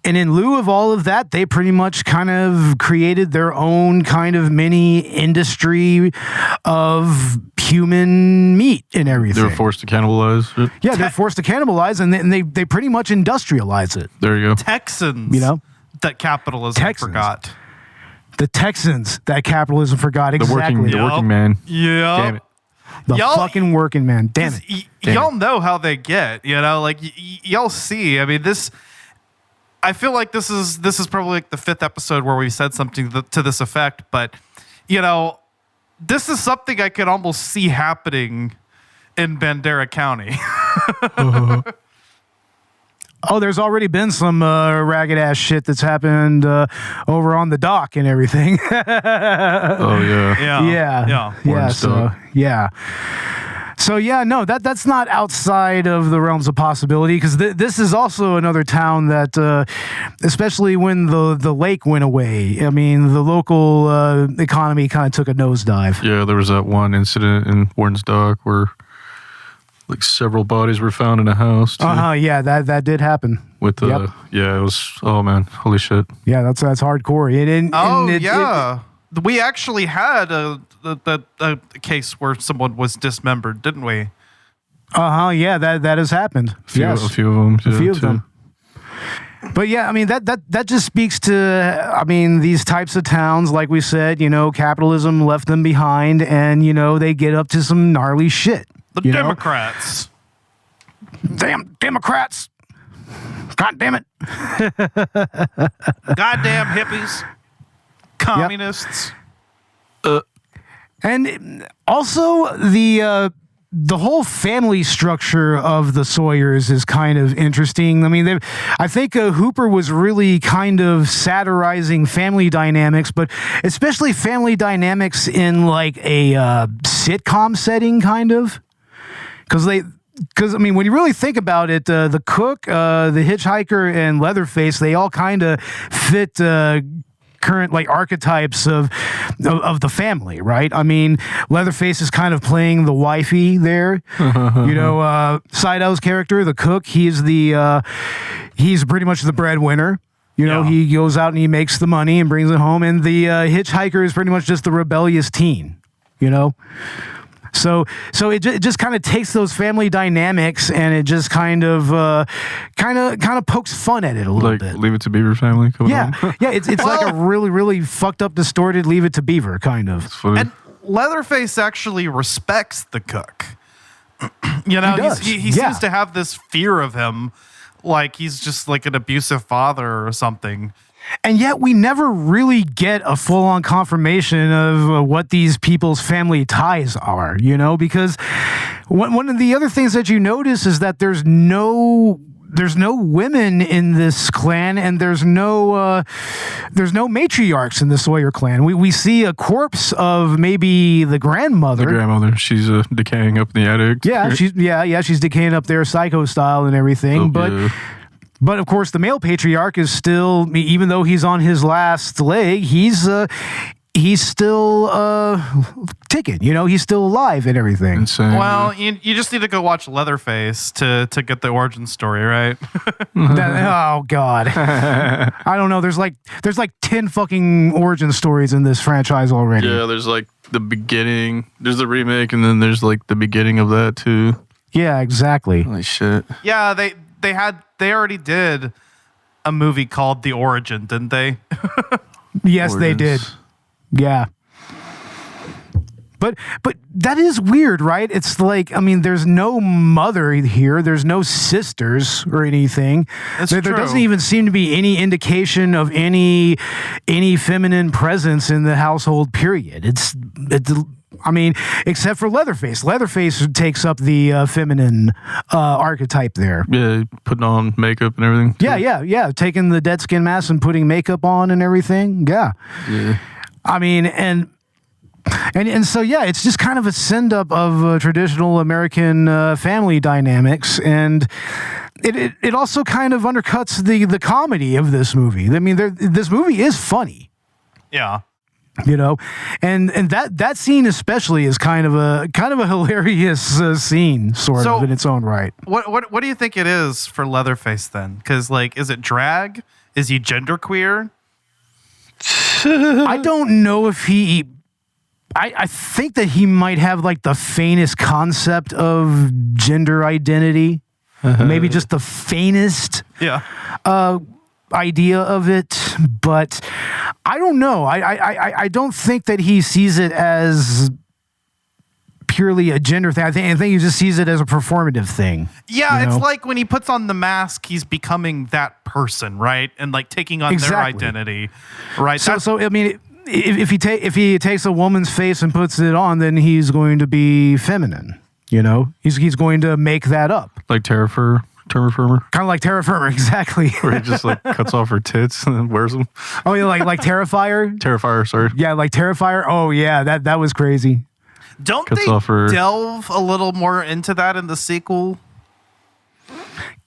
in lieu of all of that, they pretty much kind of created their own kind of mini industry of human meat and everything. They were forced to cannibalize it. Yeah, they're forced to cannibalize, and they pretty much industrialize it. There you go. Texans, You know? that capitalism Texans. forgot. The Texans that capitalism forgot. The Exactly. working man. Yeah. Damn it. The Y'all- fucking working man. Damn it. Y'all know how they get, you know, like y'all see. I mean, I feel like this is probably like the 5th episode where we said something to this effect, but you know, this is something I could almost see happening in Bandera County. Oh, there's already been some ragged ass shit that's happened over on the dock and everything. Oh, yeah. Yeah. So yeah, no, that's not outside of the realms of possibility because this is also another town that, especially when the lake went away. I mean, the local economy kind of took a nosedive. Yeah, there was that one incident in Warden's Dock where like several bodies were found in a house. Too, Yeah, that did happen. with the Yep. yeah, it was, oh man, holy shit. Yeah, that's hardcore. We actually had a case where someone was dismembered, didn't we? Yeah, that has happened. A few of them. A few of them. But yeah, I mean that just speaks to, I mean, these types of towns, like we said, you know, capitalism left them behind, and you know they get up to some gnarly shit. The Democrats. Damn Democrats! God damn it! Goddamn hippies. Communists. And also the whole family structure of the Sawyers is kind of interesting. I mean, I think Hooper was really kind of satirizing family dynamics, but especially family dynamics in like a sitcom setting, kind of. Because, I mean, when you really think about it, the cook, the hitchhiker, and Leatherface, they all kind of fit current like archetypes of the family, right? I mean, Leatherface is kind of playing the wifey there. You know, Seidel's character, the cook, he's pretty much the breadwinner. You know, he goes out and he makes the money and brings it home, and the hitchhiker is pretty much just the rebellious teen. You know. So it just kind of takes those family dynamics and it just kind of pokes fun at it a little bit. Leave It to Beaver family coming Yeah, home. yeah. It's like a really, really fucked up, distorted Leave It to Beaver kind of. It's funny. And Leatherface actually respects the cook. You know, He does. he seems to have this fear of him, like he's just like an abusive father or something. And yet we never really get a full-on confirmation of what these people's family ties are, you know, because one of the other things that you notice is that there's no women in this clan, and there's no matriarchs in the Sawyer clan. We see a corpse of maybe the grandmother. The grandmother, she's decaying up in the attic. Yeah, she's decaying up there, psycho style and everything. But of course, the male patriarch is still, even though he's on his last leg, he's still ticking. You know, he's still alive and everything. Insane. Well, you just need to go watch Leatherface to get the origin story, right? Oh God, I don't know. There's like 10 fucking origin stories in this franchise already. Yeah, there's like the beginning. There's the remake, and then there's like the beginning of that too. Yeah, exactly. Holy shit. Yeah, they already did a movie called The Origin, didn't they? Yes, they did. Yeah. But that is weird, right? It's like, I mean, there's no mother here. There's no sisters or anything. There doesn't even seem to be any indication of any feminine presence in the household, period. I mean, except for Leatherface. Leatherface takes up the feminine archetype there. Yeah, putting on makeup and everything. Too. Yeah. Taking the dead skin mask and putting makeup on and everything. Yeah. I mean, and And so, yeah, it's just kind of a send-up of traditional American family dynamics, and it also kind of undercuts the comedy of this movie. I mean, this movie is funny. Yeah. You know, and that scene especially is kind of a hilarious scene, sort of in its own right. What do you think it is for Leatherface then? Because like, is it drag? Is he genderqueer? I don't know if he. I think that he might have like the faintest concept of gender identity, maybe just the faintest. Yeah. Idea of it, but I don't know. I don't think that he sees it as purely a gender thing. I think he just sees it as a performative thing. Yeah, it's like when he puts on the mask, he's becoming that person, right? And like taking on their identity, right? So I mean, if he takes a woman's face and puts it on, then he's going to be feminine. You know, he's going to make that up, Like Terra Firma. kind of like Terra Firma, exactly. Where he just like cuts off her tits and then wears them. Oh yeah, like Terrifier. Terrifier, sorry. Yeah, like Terrifier. Oh yeah, that was crazy. Don't Cuts they off her- delve a little more into that in the sequel?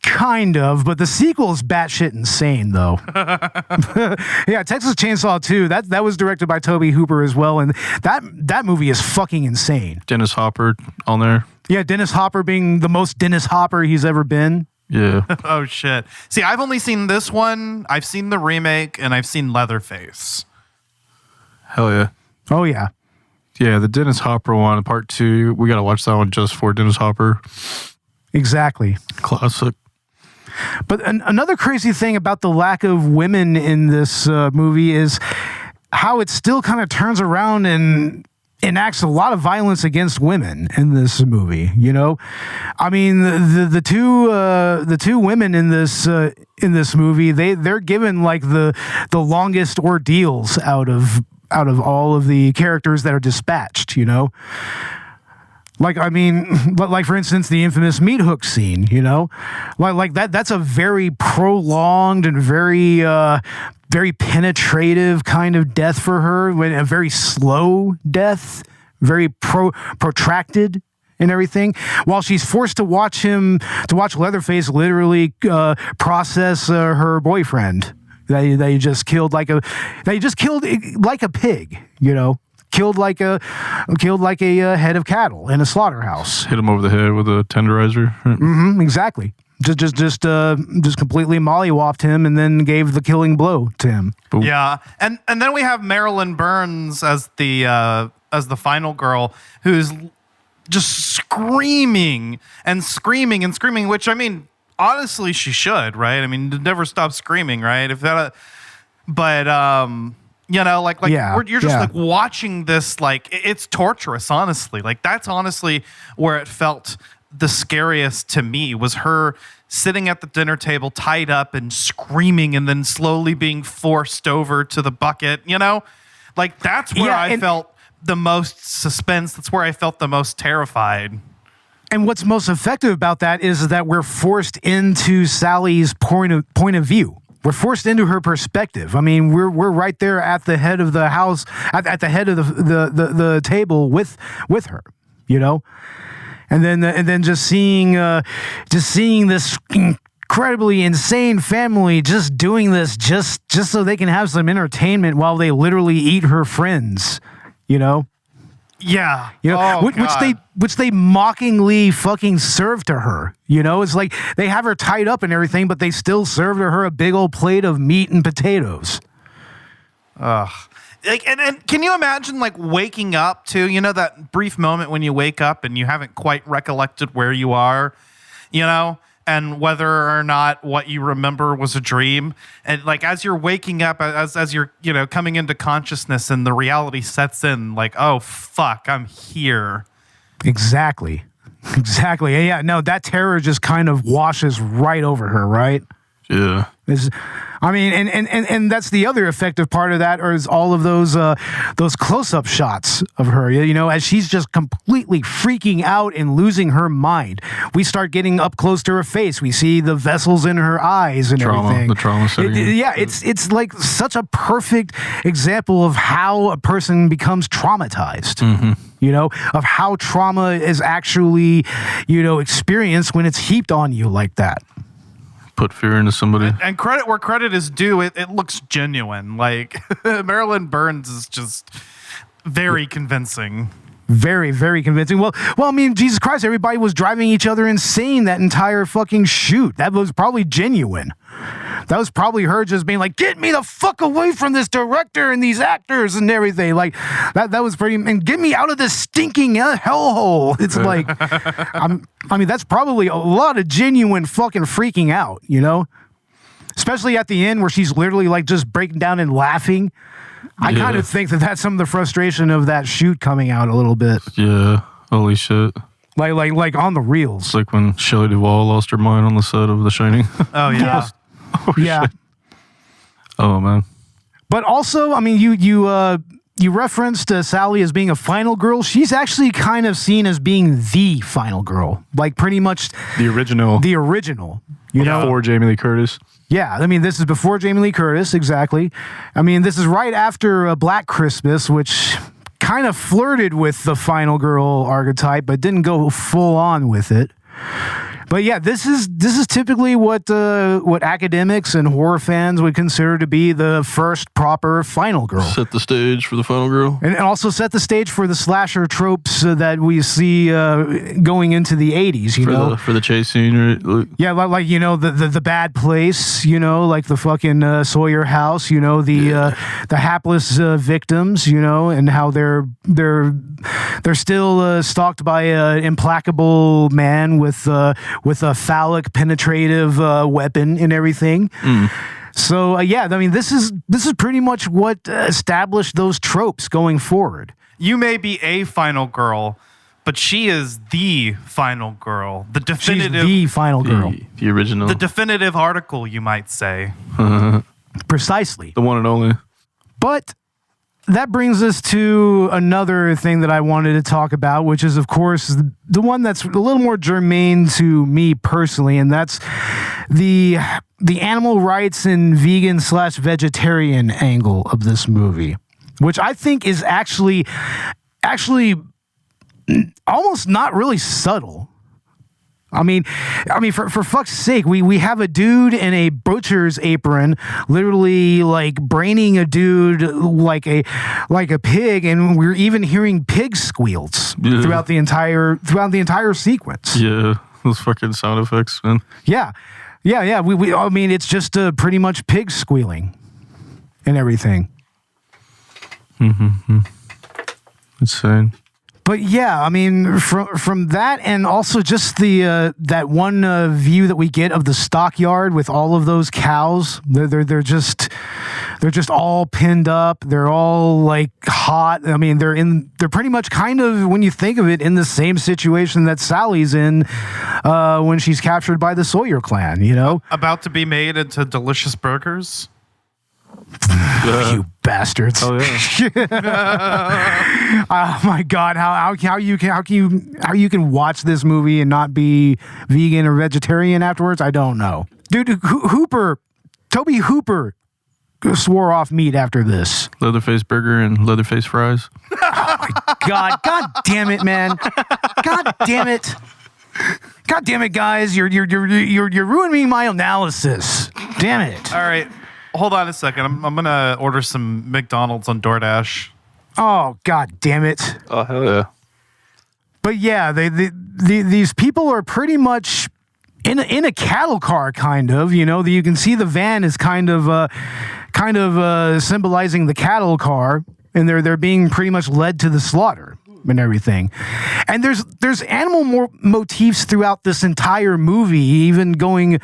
Kind of, but the sequel is batshit insane, though. Yeah, Texas Chainsaw 2, that was directed by Tobe Hooper as well, and that movie is fucking insane. Dennis Hopper on there. Yeah, Dennis Hopper being the most Dennis Hopper he's ever been. Yeah. Oh shit! See, I've only seen this one. I've seen the remake, and I've seen Leatherface. Hell yeah. Oh yeah. Yeah, the Dennis Hopper one, part 2. We got to watch that one just for Dennis Hopper. Exactly. Classic. But another crazy thing about the lack of women in this movie is how it still kind of turns around and enacts a lot of violence against women in this movie. You know, I mean, the two women in this movie, they're given like the longest ordeals out of all of the characters that are dispatched. You know. Like, I mean, like for instance, the infamous meat hook scene, you know, like that's a very prolonged and very, very penetrative kind of death for her, a very slow death, very protracted and everything, while she's forced to watch Leatherface literally process her boyfriend that he just killed like a pig, you know. Killed like a head of cattle in a slaughterhouse. Hit him over the head with a tenderizer. Mm-hmm, exactly. Just completely mollywopped him and then gave the killing blow to him. Boom. Yeah, and then we have Marilyn Burns as the final girl, who's just screaming and screaming and screaming. Which, I mean, honestly, she should, right? I mean, never stop screaming, right? You know, you're just like watching this, like it's torturous, honestly. Like that's honestly where it felt the scariest to me, was her sitting at the dinner table tied up and screaming and then slowly being forced over to the bucket, you know? Like that's where I felt the most suspense. That's where I felt the most terrified. And what's most effective about that is that we're forced into Sally's point of view. We're forced into her perspective. I mean, we're right there at the head of the house, at the head of the table with her, you know, and then just seeing this incredibly insane family just doing this just so they can have some entertainment while they literally eat her friends, you know. Yeah. You know, which they mockingly fucking serve to her. You know, it's like they have her tied up and everything, but they still serve to her a big old plate of meat and potatoes. Ugh. Like, and can you imagine like waking up to, you know, that brief moment when you wake up and you haven't quite recollected where you are, you know, and whether or not what you remember was a dream. And like, as you're waking up, as you're, you know, coming into consciousness and the reality sets in, like, oh, fuck, I'm here. Exactly. Yeah, no, that terror just kind of washes right over her, right? Yeah. I mean, and that's the other effective part of that, is all of those close-up shots of her, you know, as she's just completely freaking out and losing her mind. We start getting up close to her face. We see the vessels in her eyes and everything. The trauma setting in. Yeah, it's like such a perfect example of how a person becomes traumatized. You know, of how trauma is actually, you know, experienced when it's heaped on you like that. Put fear into somebody. And credit where credit is due, it looks genuine. Like, Marilyn Burns is just very convincing. Very, very convincing. Well, I mean, Jesus Christ, everybody was driving each other insane that entire fucking shoot. That was probably genuine. That was probably her just being like, get me the fuck away from this director and these actors and everything. Like, that was pretty, and get me out of this stinking hellhole. It's like, I mean, that's probably a lot of genuine fucking freaking out, you know? Especially at the end where she's literally like just breaking down and laughing. I kind of think that that's some of the frustration of that shoot coming out a little bit. Yeah, holy shit. Like on the reels. It's like when Shelley Duvall lost her mind on the set of The Shining. Oh, yeah. Oh, Yeah. shit. Oh, man. But also, I mean, you referenced Sally as being a final girl. She's actually kind of seen as being the final girl. Like, pretty much The original. You know? Before Jamie Lee Curtis. Yeah, I mean, this is before Jamie Lee Curtis, exactly. I mean, this is right after Black Christmas, which kind of flirted with the final girl archetype, but didn't go full on with it. But yeah, this is typically what academics and horror fans would consider to be the first proper final girl. Set the stage for the final girl. And also set the stage for the slasher tropes that we see going into the 80s, you know? For the chase scene, right? Like, Yeah, like you know, the bad place, you know, like the fucking Sawyer house, you know, the hapless victims, you know, and how they're still stalked by an implacable man with a phallic penetrative weapon and everything. So yeah, I mean, this is pretty much what established those tropes going forward. You may be a final girl, but she is the final girl. The definitive, She's the final girl. the original. the definitive article, you might say. Precisely. The one and only. But that brings us to another thing that I wanted to talk about, which is, of course, the one that's a little more germane to me personally, and that's the animal rights and vegan/vegetarian angle of this movie, which I think is actually almost not really subtle. I mean, for fuck's sake, we have a dude in a butcher's apron, literally like braining a dude like a pig, and we're even hearing pig squeals throughout the entire sequence. Yeah, those fucking sound effects, man. Yeah. I mean, it's just pretty much pig squealing and everything. Insane. But yeah, I mean, from that, and also just the that one view that we get of the stockyard with all of those cows. They're just all pinned up. They're all like hot. I mean, they're pretty much kind of, when you think of it, in the same situation that Sally's in when she's captured by the Sawyer clan. You know, About to be made into delicious burgers. you bastards! Oh yeah. Oh my God! How you can watch this movie and not be vegan or vegetarian afterwards? I don't know, dude. Tobe Hooper swore off meat after this. Leatherface burger and Leatherface fries. Oh my God! God damn it, man! God damn it! God damn it, guys! You're ruining my analysis. Damn it! All right. Hold on a second. I'm going to order some McDonald's on DoorDash. Oh, God damn it. Oh, hell yeah. But yeah, these people are pretty much in a cattle car, kind of. You know, you can see the van is kind of symbolizing the cattle car, and they're being pretty much led to the slaughter and everything. And there's animal motifs throughout this entire movie, even going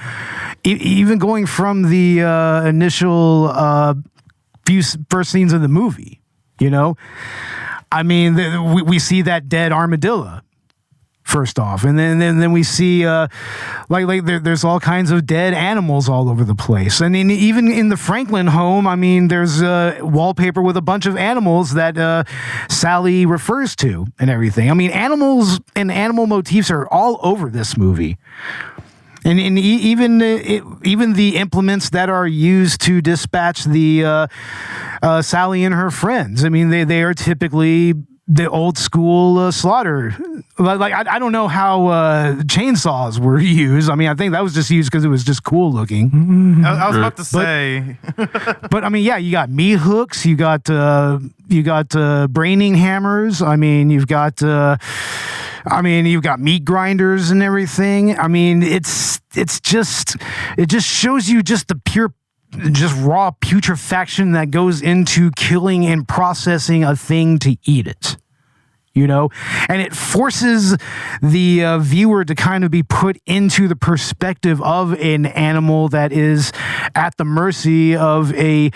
from the initial first scenes of the movie. You know, I mean, we see that dead armadillo First off, and then we see there's all kinds of dead animals all over the place, and even in the Franklin home, I mean, there's wallpaper with a bunch of animals that Sally refers to and everything. I mean, animals and animal motifs are all over this movie, and even the implements that are used to dispatch the Sally and her friends. I mean, they are typically the old school slaughter. Like I don't know how chainsaws were used. I mean, I think that was just used because it was just cool looking. I was about to say, but I mean, yeah, you got meat hooks, you got braining hammers. I mean, you've got meat grinders and everything. I mean, it just shows you just the pure, just raw putrefaction that goes into killing and processing a thing to eat it, and it forces the viewer to kind of be put into the perspective of an animal that is at the mercy of a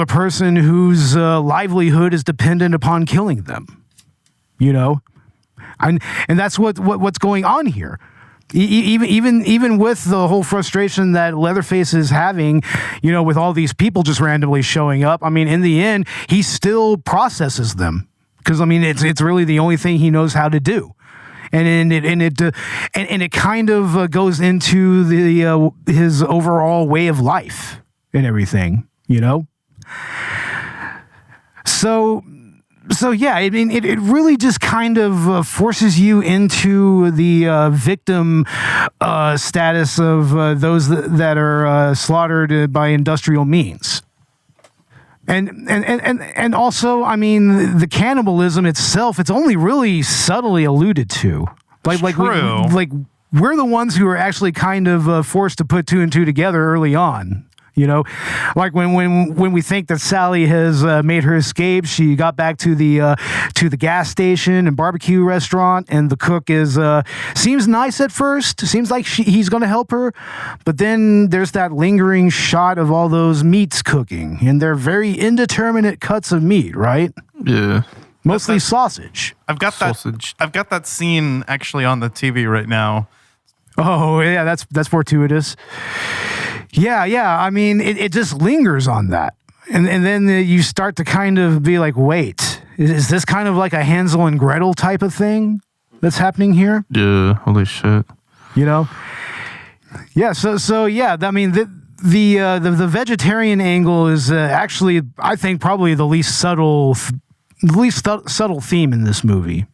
person whose livelihood is dependent upon killing them, and that's what's going on here. Even with the whole frustration that Leatherface is having, with all these people just randomly showing up, I mean, in the end, he still processes them because I mean, it's really the only thing he knows how to do, and it kind of goes into his overall way of life and everything, So yeah, I mean, it really just kind of forces you into the victim status of those that are slaughtered by industrial means, and also, I mean, the cannibalism itself, it's only really subtly alluded to, we're the ones who are actually kind of forced to put two and two together early on. Like when we think that Sally has made her escape, she got back to the gas station and barbecue restaurant, and the cook seems nice at first. Seems like he's going to help her, but then there's that lingering shot of all those meats cooking, and they're very indeterminate cuts of meat, right? Yeah, mostly sausage. I've got that scene actually on the TV right now. Oh yeah, that's fortuitous. Yeah. I mean, it just lingers on that. And then you start to kind of be like, wait, is this kind of like a Hansel and Gretel type of thing that's happening here? Yeah, holy shit. Yeah, so yeah, I mean, the vegetarian angle is actually, I think, probably the least subtle theme in this movie.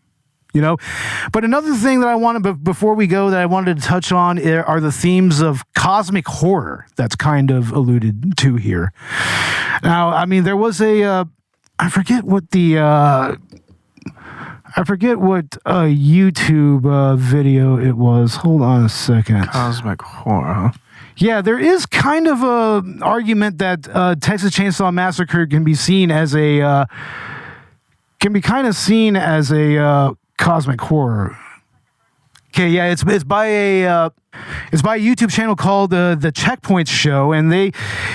But another thing that I wanted, before we go, that I wanted to touch on are the themes of cosmic horror that's kind of alluded to here. Now, I mean, there was I forget what YouTube video it was. Hold on a second. Cosmic horror. Yeah, there is kind of a argument that Texas Chainsaw Massacre can be kind of seen as a cosmic horror. Okay, yeah, it's by a YouTube channel called the Checkpoints Show, and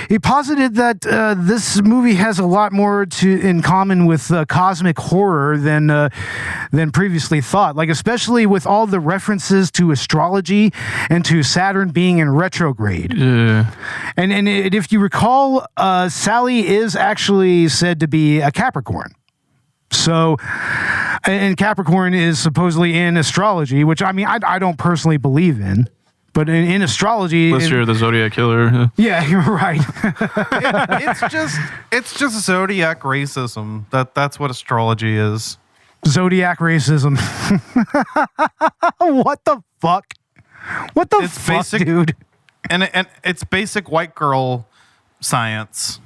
he posited that this movie has a lot more in common with cosmic horror than previously thought. Like, especially with all the references to astrology and to Saturn being in retrograde. Yeah. And if you recall, Sally is actually said to be a Capricorn. So, and Capricorn is supposedly in astrology, which I mean, I don't personally believe in, but in astrology, unless you're the Zodiac killer. Yeah, you're right. It's just zodiac racism. That's what astrology is. Zodiac racism. What the fuck? What the fuck, basic, dude? And it's basic white girl science.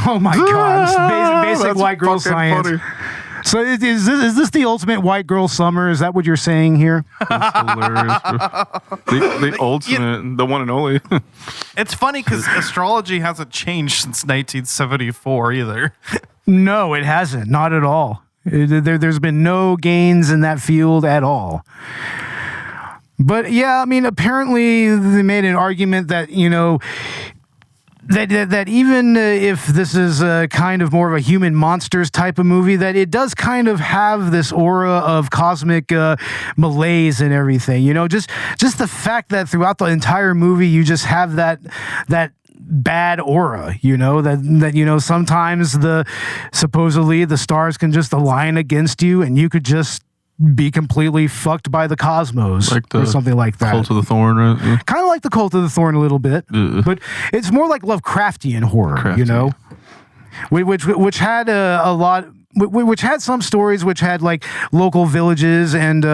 Oh my god! Basic white girl science. Funny. So is this the ultimate white girl summer? Is that what you're saying here? That's hilarious. The ultimate, the one and only. It's funny because astrology hasn't changed since 1974 either. No, it hasn't. Not at all. There's been no gains in that field at all. But yeah, I mean, apparently they made an argument that, that even if this is kind of more of a human monsters type of movie, that it does kind of have this aura of cosmic malaise and everything. You know, just the fact that throughout the entire movie you just have that bad aura, you know, that you know, sometimes supposedly the stars can just align against you and you could just be completely fucked by the cosmos, like or something like that. Cult of the Thorn, right? Yeah. Kind of like the Cult of the Thorn a little bit, but it's more like Lovecraftian horror, you know, which had a lot. Which had some stories, which had like local villages and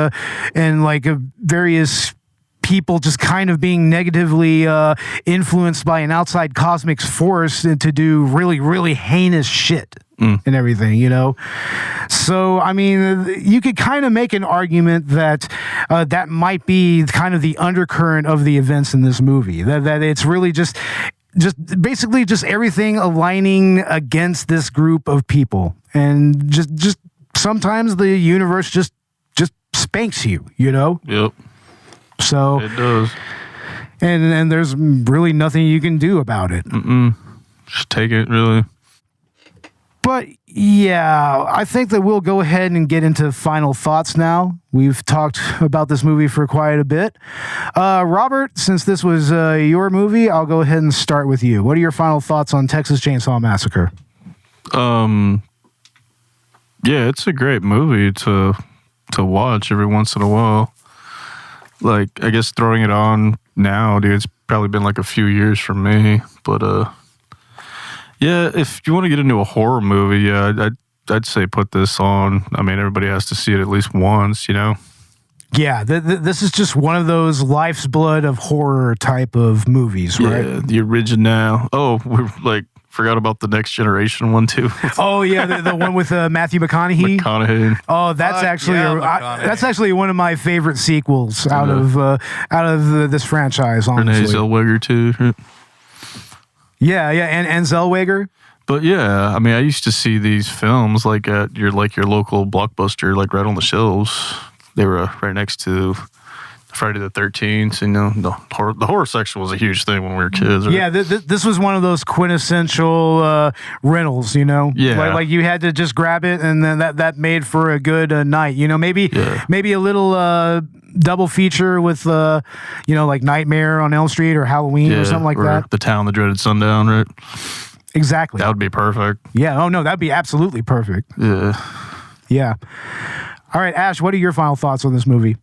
like various people just kind of being negatively influenced by an outside cosmic force to do really, really heinous shit and everything, you know? So, I mean, you could kind of make an argument that that might be kind of the undercurrent of the events in this movie, that it's really just basically just everything aligning against this group of people. And just sometimes the universe just spanks you, you know? Yep. So it does, and there's really nothing you can do about it. Just take it, really. But yeah, I think that we'll go ahead and get into final thoughts now. We've talked about this movie for quite a bit. Robert, since this was your movie, I'll go ahead and start with you. What are your final thoughts on Texas Chainsaw Massacre? Yeah, it's a great movie to watch every once in a while. Like, I guess throwing it on now, dude, it's probably been like a few years for me. But, yeah, if you want to get into a horror movie, yeah, I'd say put this on. I mean, everybody has to see it at least once, you know? Yeah, this is just one of those life's blood of horror type of movies, right? Yeah, the original. Oh, we're like, forgot about the Next Generation one, too. Oh, yeah, the one with Matthew McConaughey. Oh, that's that's actually one of my favorite sequels out of this franchise, honestly. Renee Zellweger, too. Yeah, and Zellweger. But yeah, I mean, I used to see these films like at your local Blockbuster, like right on the shelves. They were right next to Friday the 13th. You know, the horror section was a huge thing when we were kids. Right? Yeah, this was one of those quintessential rentals. You know, yeah, like you had to just grab it, and then that made for a good night. You know, maybe a little double feature with like Nightmare on Elm Street or Halloween or something like that. The Town That Dreaded Sundown, right? Exactly. That would be perfect. Yeah. Oh no, that'd be absolutely perfect. Yeah. All right, Ash, what are your final thoughts on this movie?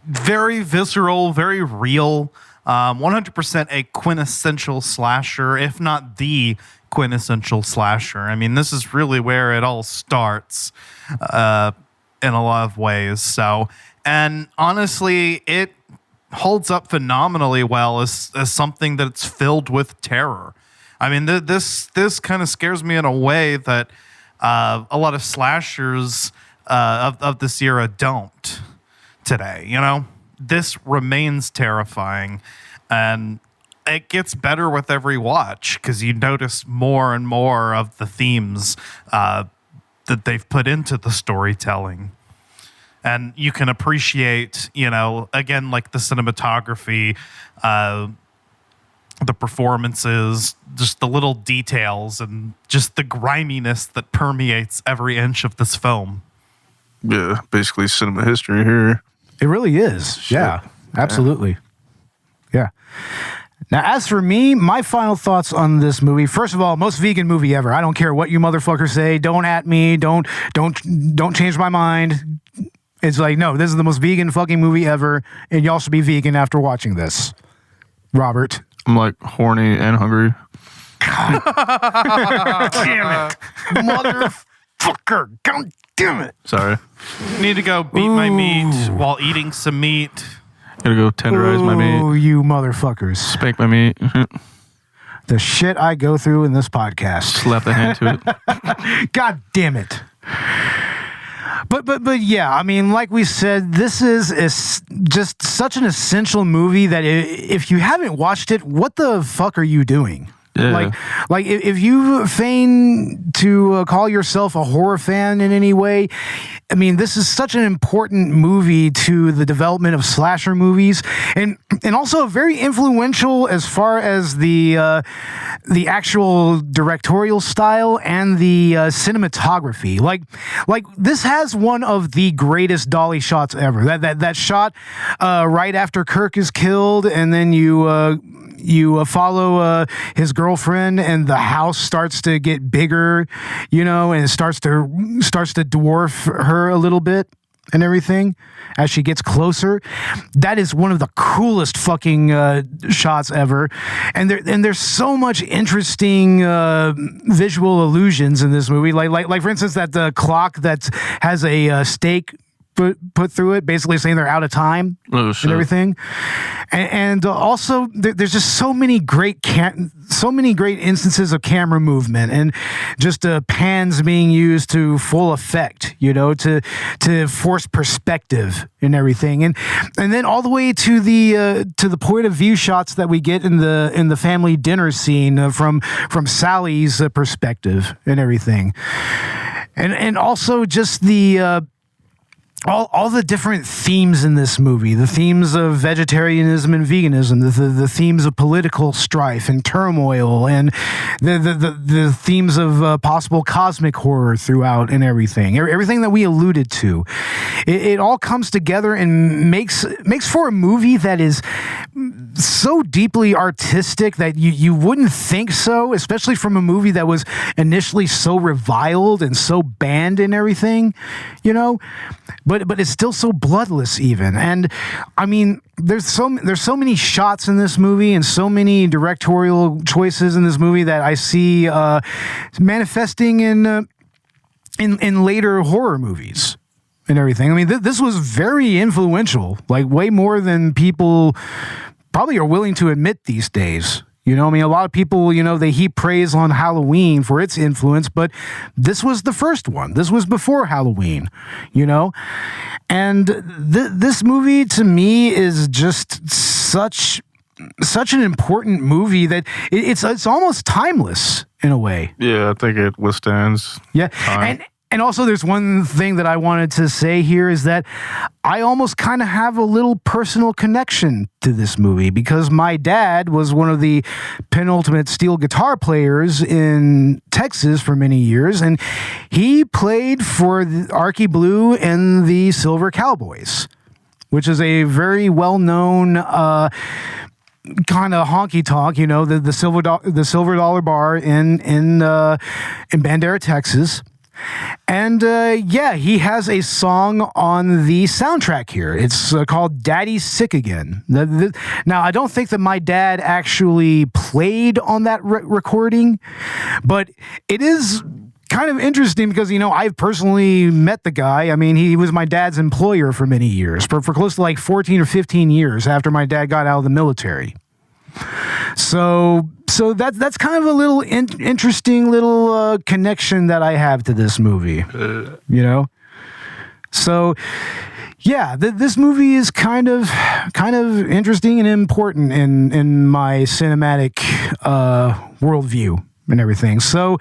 Very visceral, very real. 100% a quintessential slasher, if not the quintessential slasher. I mean, this is really where it all starts in a lot of ways. So, and honestly, it holds up phenomenally well as something that's filled with terror. I mean, this kind of scares me in a way that a lot of slashers of this era don't today. You know, this remains terrifying, and it gets better with every watch because you notice more and more of the themes that they've put into the storytelling. And you can appreciate, again, like the cinematography, the performances, just the little details, and just the griminess that permeates every inch of this film. Yeah, basically cinema history here. It really is. Shit. Yeah, absolutely. Yeah. Now, as for me, my final thoughts on this movie. First of all, most vegan movie ever. I don't care what you motherfuckers say. Don't at me. Don't change my mind. It's like, no, this is the most vegan fucking movie ever, and y'all should be vegan after watching this. Robert. I'm like horny and hungry. God damn it. Motherfucker. God damn it. Sorry. Need to go beat my meat while eating some meat. Gotta go tenderize my meat. Oh, you motherfuckers. Spank my meat. The shit I go through in this podcast. Slap the hand to it. God damn it. But yeah, I mean, like we said, this is just such an essential movie that if you haven't watched it, what the fuck are you doing? Yeah. Like if you feign to call yourself a horror fan in any way, I mean, this is such an important movie to the development of slasher movies, and also very influential as far as the actual directorial style and the cinematography. Like this has one of the greatest dolly shots ever. That shot right after Kirk is killed, and then you follow his girlfriend, and the house starts to get bigger, and it starts to dwarf her a little bit and everything as she gets closer. That is one of the coolest fucking shots ever, and there's so much interesting visual illusions in this movie. Like for instance, that the clock that has a stake put through it, basically saying they're out of time and everything. And also, there's just so many great instances of camera movement and just pans being used to full effect, to force perspective and everything, and then all the way to the point of view shots that we get in the family dinner scene from Sally's perspective and everything, and also just the all the different themes in this movie, the themes of vegetarianism and veganism, the themes of political strife and turmoil, and the themes of possible cosmic horror throughout and everything that we alluded to. It all comes together and makes for a movie that is so deeply artistic that you wouldn't think so, especially from a movie that was initially so reviled and so banned and everything, but it's still so bloodless even. And I mean, there's so many shots in this movie and so many directorial choices in this movie that I see manifesting in later horror movies and everything. I mean, this was very influential, like way more than people probably are willing to admit these days. I mean, a lot of people, they heap praise on Halloween for its influence, but this was the first one. This was before Halloween, And this movie, to me, is just such an important movie that it's almost timeless in a way. Yeah, I think it withstands time. And also, there's one thing that I wanted to say here is that I almost kind of have a little personal connection to this movie because my dad was one of the penultimate steel guitar players in Texas for many years, and he played for the Archie Blue and the Silver Cowboys, which is a very well-known kind of honky tonk, the Silver Dollar Bar in Bandera, Texas. And he has a song on the soundtrack here. It's called Daddy's Sick Again. Now, I don't think that my dad actually played on that recording, but it is kind of interesting because, I've personally met the guy. I mean, he was my dad's employer for many years, for close to like 14 or 15 years after my dad got out of the military. So that's kind of a little interesting little connection that I have to this movie, So, yeah, this movie is kind of interesting and important in my cinematic worldview and everything. So,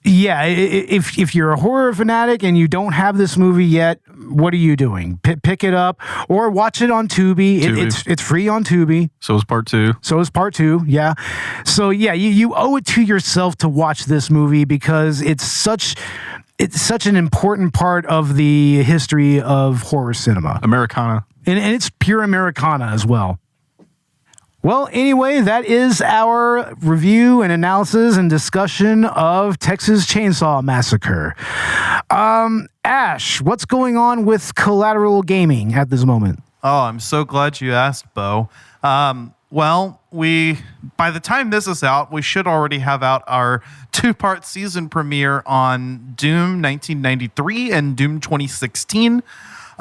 yeah, if you're a horror fanatic and you don't have this movie yet, what are you doing? Pick it up or watch it on Tubi. It's free on Tubi. So is part two. Yeah. So yeah, you owe it to yourself to watch this movie because it's such an important part of the history of horror cinema. Americana. And it's pure Americana as well. Well, anyway, that is our review and analysis and discussion of Texas Chainsaw Massacre. Ash, what's going on with Collateral Gaming at this moment? Oh, I'm so glad you asked, Bo. Well, by the time this is out, we should already have out our 2-part season premiere on Doom 1993 and Doom 2016.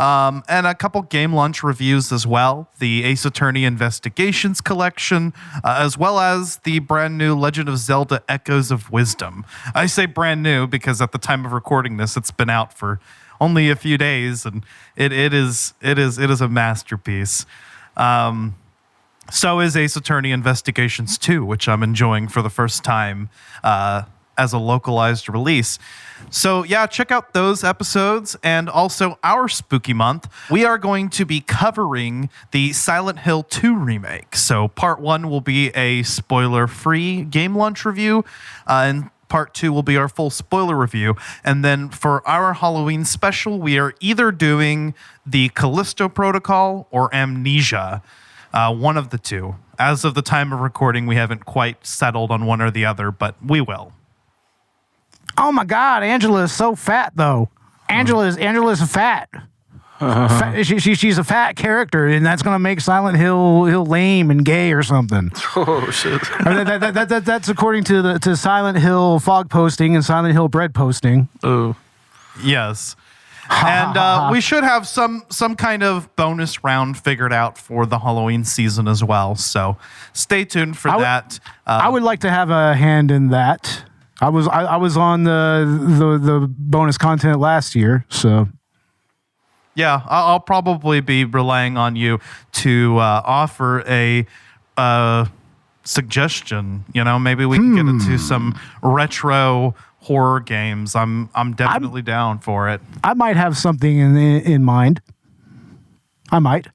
And a couple game launch reviews as well. The Ace Attorney Investigations collection, as well as the brand new Legend of Zelda Echoes of Wisdom. I say brand new because at the time of recording this, it's been out for only a few days, and it is a masterpiece. So is Ace Attorney Investigations 2, which I'm enjoying for the first time as a localized release. So yeah, check out those episodes, and also our spooky month. We are going to be covering the Silent Hill 2 remake. So part 1 will be a spoiler-free game launch review, and part 2 will be our full spoiler review. And then for our Halloween special, we are either doing the Callisto Protocol or Amnesia, one of the two. As of the time of recording, we haven't quite settled on one or the other, but we will. Oh my God, Angela is so fat though. Angela's fat. She's a fat character, and that's gonna make Silent Hill lame and gay or something. Oh shit! That's according to Silent Hill fog posting and Silent Hill bread posting. Oh, yes. And we should have some kind of bonus round figured out for the Halloween season as well. So stay tuned for that. I would like to have a hand in that. I was on the bonus content last year, so. Yeah, I'll probably be relying on you to offer a suggestion. You know, maybe we can get into some retro horror games. I'm definitely down for it. I might have something in mind. I might.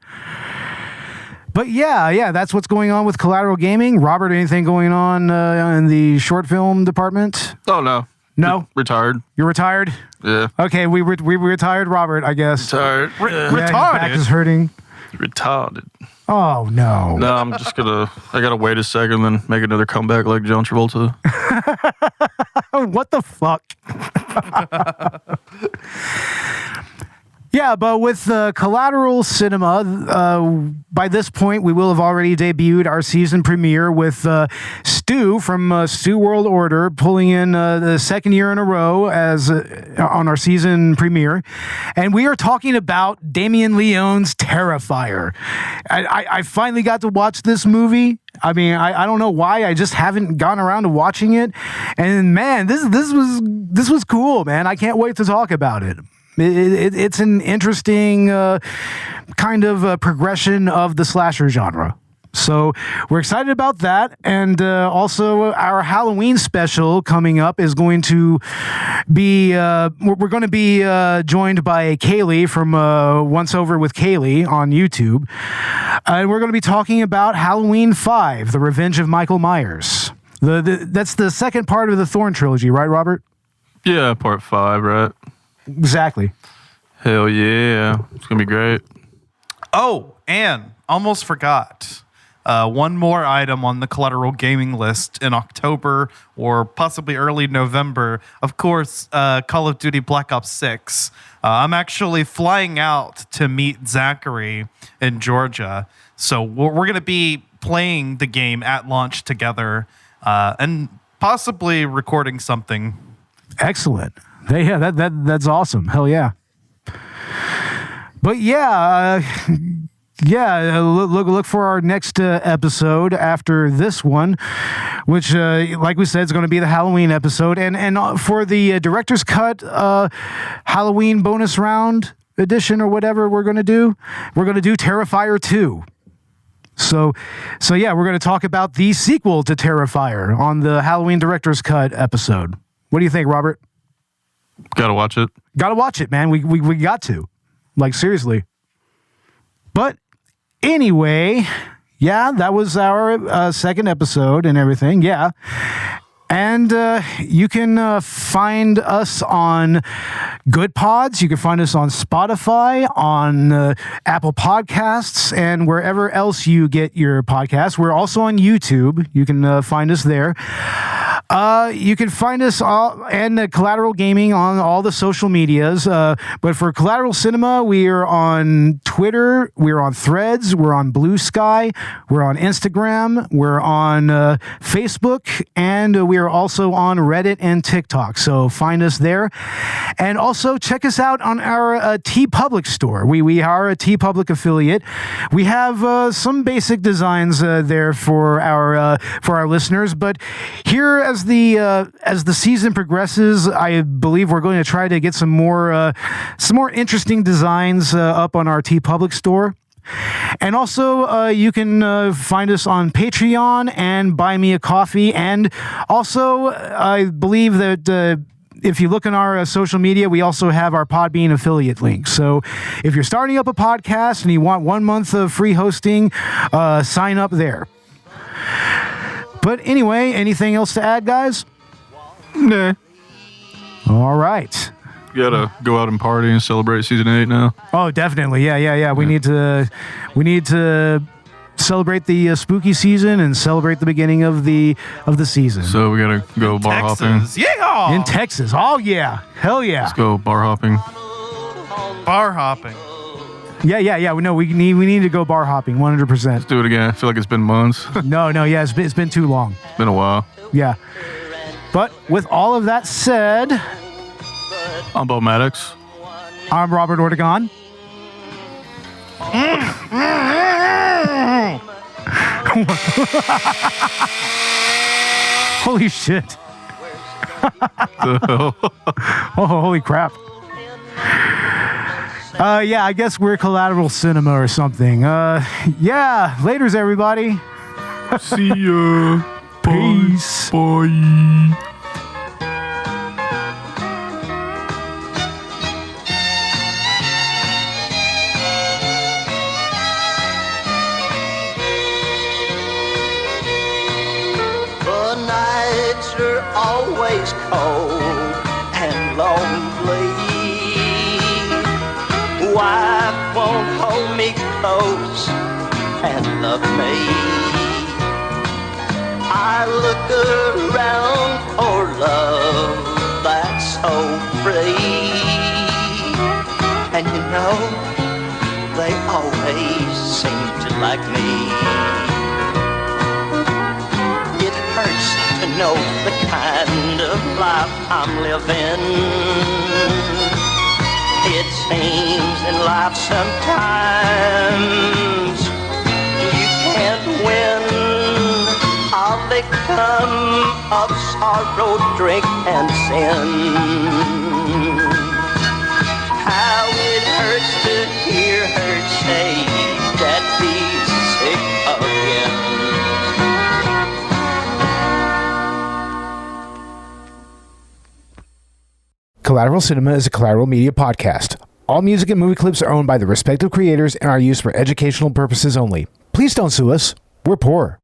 But yeah, that's what's going on with Collateral Gaming. Robert, anything going on in the short film department? oh no, No? retired. You're retired? Yeah, Okay, we retired Robert, I guess. retired. Yeah, his Retarded? back is hurting. Retarded. Oh, no. No, I'm just gonna. I gotta wait a second, then make another comeback like John Travolta. What the fuck? Yeah, but with Collateral Cinema, by this point, we will have already debuted our season premiere with Stu from Stu World Order pulling in the second year in a row as on our season premiere. And we are talking about Damien Leone's Terrifier. I finally got to watch this movie. I mean, I don't know why. I just haven't gotten around to watching it. And man, this was cool, man. I can't wait to talk about it. It's an interesting kind of progression of the slasher genre. So we're excited about that. And also our Halloween special coming up is going to be, we're going to be joined by Kaylee from Once Over with Kaylee on YouTube. And we're going to be talking about Halloween 5, The Revenge of Michael Myers. That's the second part of the Thorn trilogy, right, Robert? Yeah, part 5, right? Exactly. Hell yeah, it's gonna be great. Oh, and almost forgot. One more item on the Collateral Gaming list in October or possibly early November. Of course, Call of Duty Black Ops 6. I'm actually flying out to meet Zachary in Georgia. So we're going to be playing the game at launch together and possibly recording something. Excellent. Yeah, that's awesome. Hell yeah. But yeah, look for our next episode after this one, which, like we said, is going to be the Halloween episode. And for the director's cut Halloween bonus round edition or whatever we're going to do Terrifier 2. So yeah, we're going to talk about the sequel to Terrifier on the Halloween director's cut episode. What do you think, Robert? Gotta watch it. Gotta watch it, man. We got to. Like, seriously. But anyway, yeah, that was our second episode and everything. Yeah. And you can find us on Good Pods. You can find us on Spotify, on Apple Podcasts, and wherever else you get your podcasts. We're also on YouTube. You can find us there. You can find us and Collateral Gaming on all the social medias. But for Collateral Cinema, we are on Twitter, we're on Threads, we're on Blue Sky, we're on Instagram, we're on Facebook, and we are also on Reddit and TikTok. So find us there. And also check us out on our TeePublic store. We are a TeePublic affiliate. We have some basic designs there for our listeners, but here as the season progresses, I believe we're going to try to get some more interesting designs up on our TeePublic store. And also, you can find us on Patreon and Buy Me a Coffee. And also, I believe that if you look in our social media, we also have our Podbean affiliate link. So if you're starting up a podcast and you want 1 month of free hosting, sign up there. But anyway, anything else to add, guys? Nah. All right. You gotta go out and party and celebrate season 8 now. Oh, definitely. Yeah. We need to celebrate the spooky season and celebrate the beginning of the season. So we gotta go bar hopping. Texas. Yeah. In Texas. Oh yeah. Hell yeah. Let's go bar hopping. Bar hopping. Yeah. No, we need to go bar hopping 100%. Let's do it again. I feel like it's been months. No. Yeah, it's been too long. It's been a while. Yeah. But with all of that said, I'm Bo Maddox. I'm Robert Ortegon. Holy shit. Oh, holy crap. Yeah, I guess we're Collateral Cinema or something. Yeah, laters, everybody. See ya. Peace. Bye. The nights are always cold and lonely. Wife won't hold me close and love me. I look around for love that's so free. And you know, they always seem to like me. It hurts to know the kind of life I'm living. It seems in life sometimes you can't win. A victim of sorrow, drink, and sin. How it hurts to hear her say that he's sick again. Collateral Cinema is a Collateral Media podcast. All music and movie clips are owned by the respective creators and are used for educational purposes only. Please don't sue us. We're poor.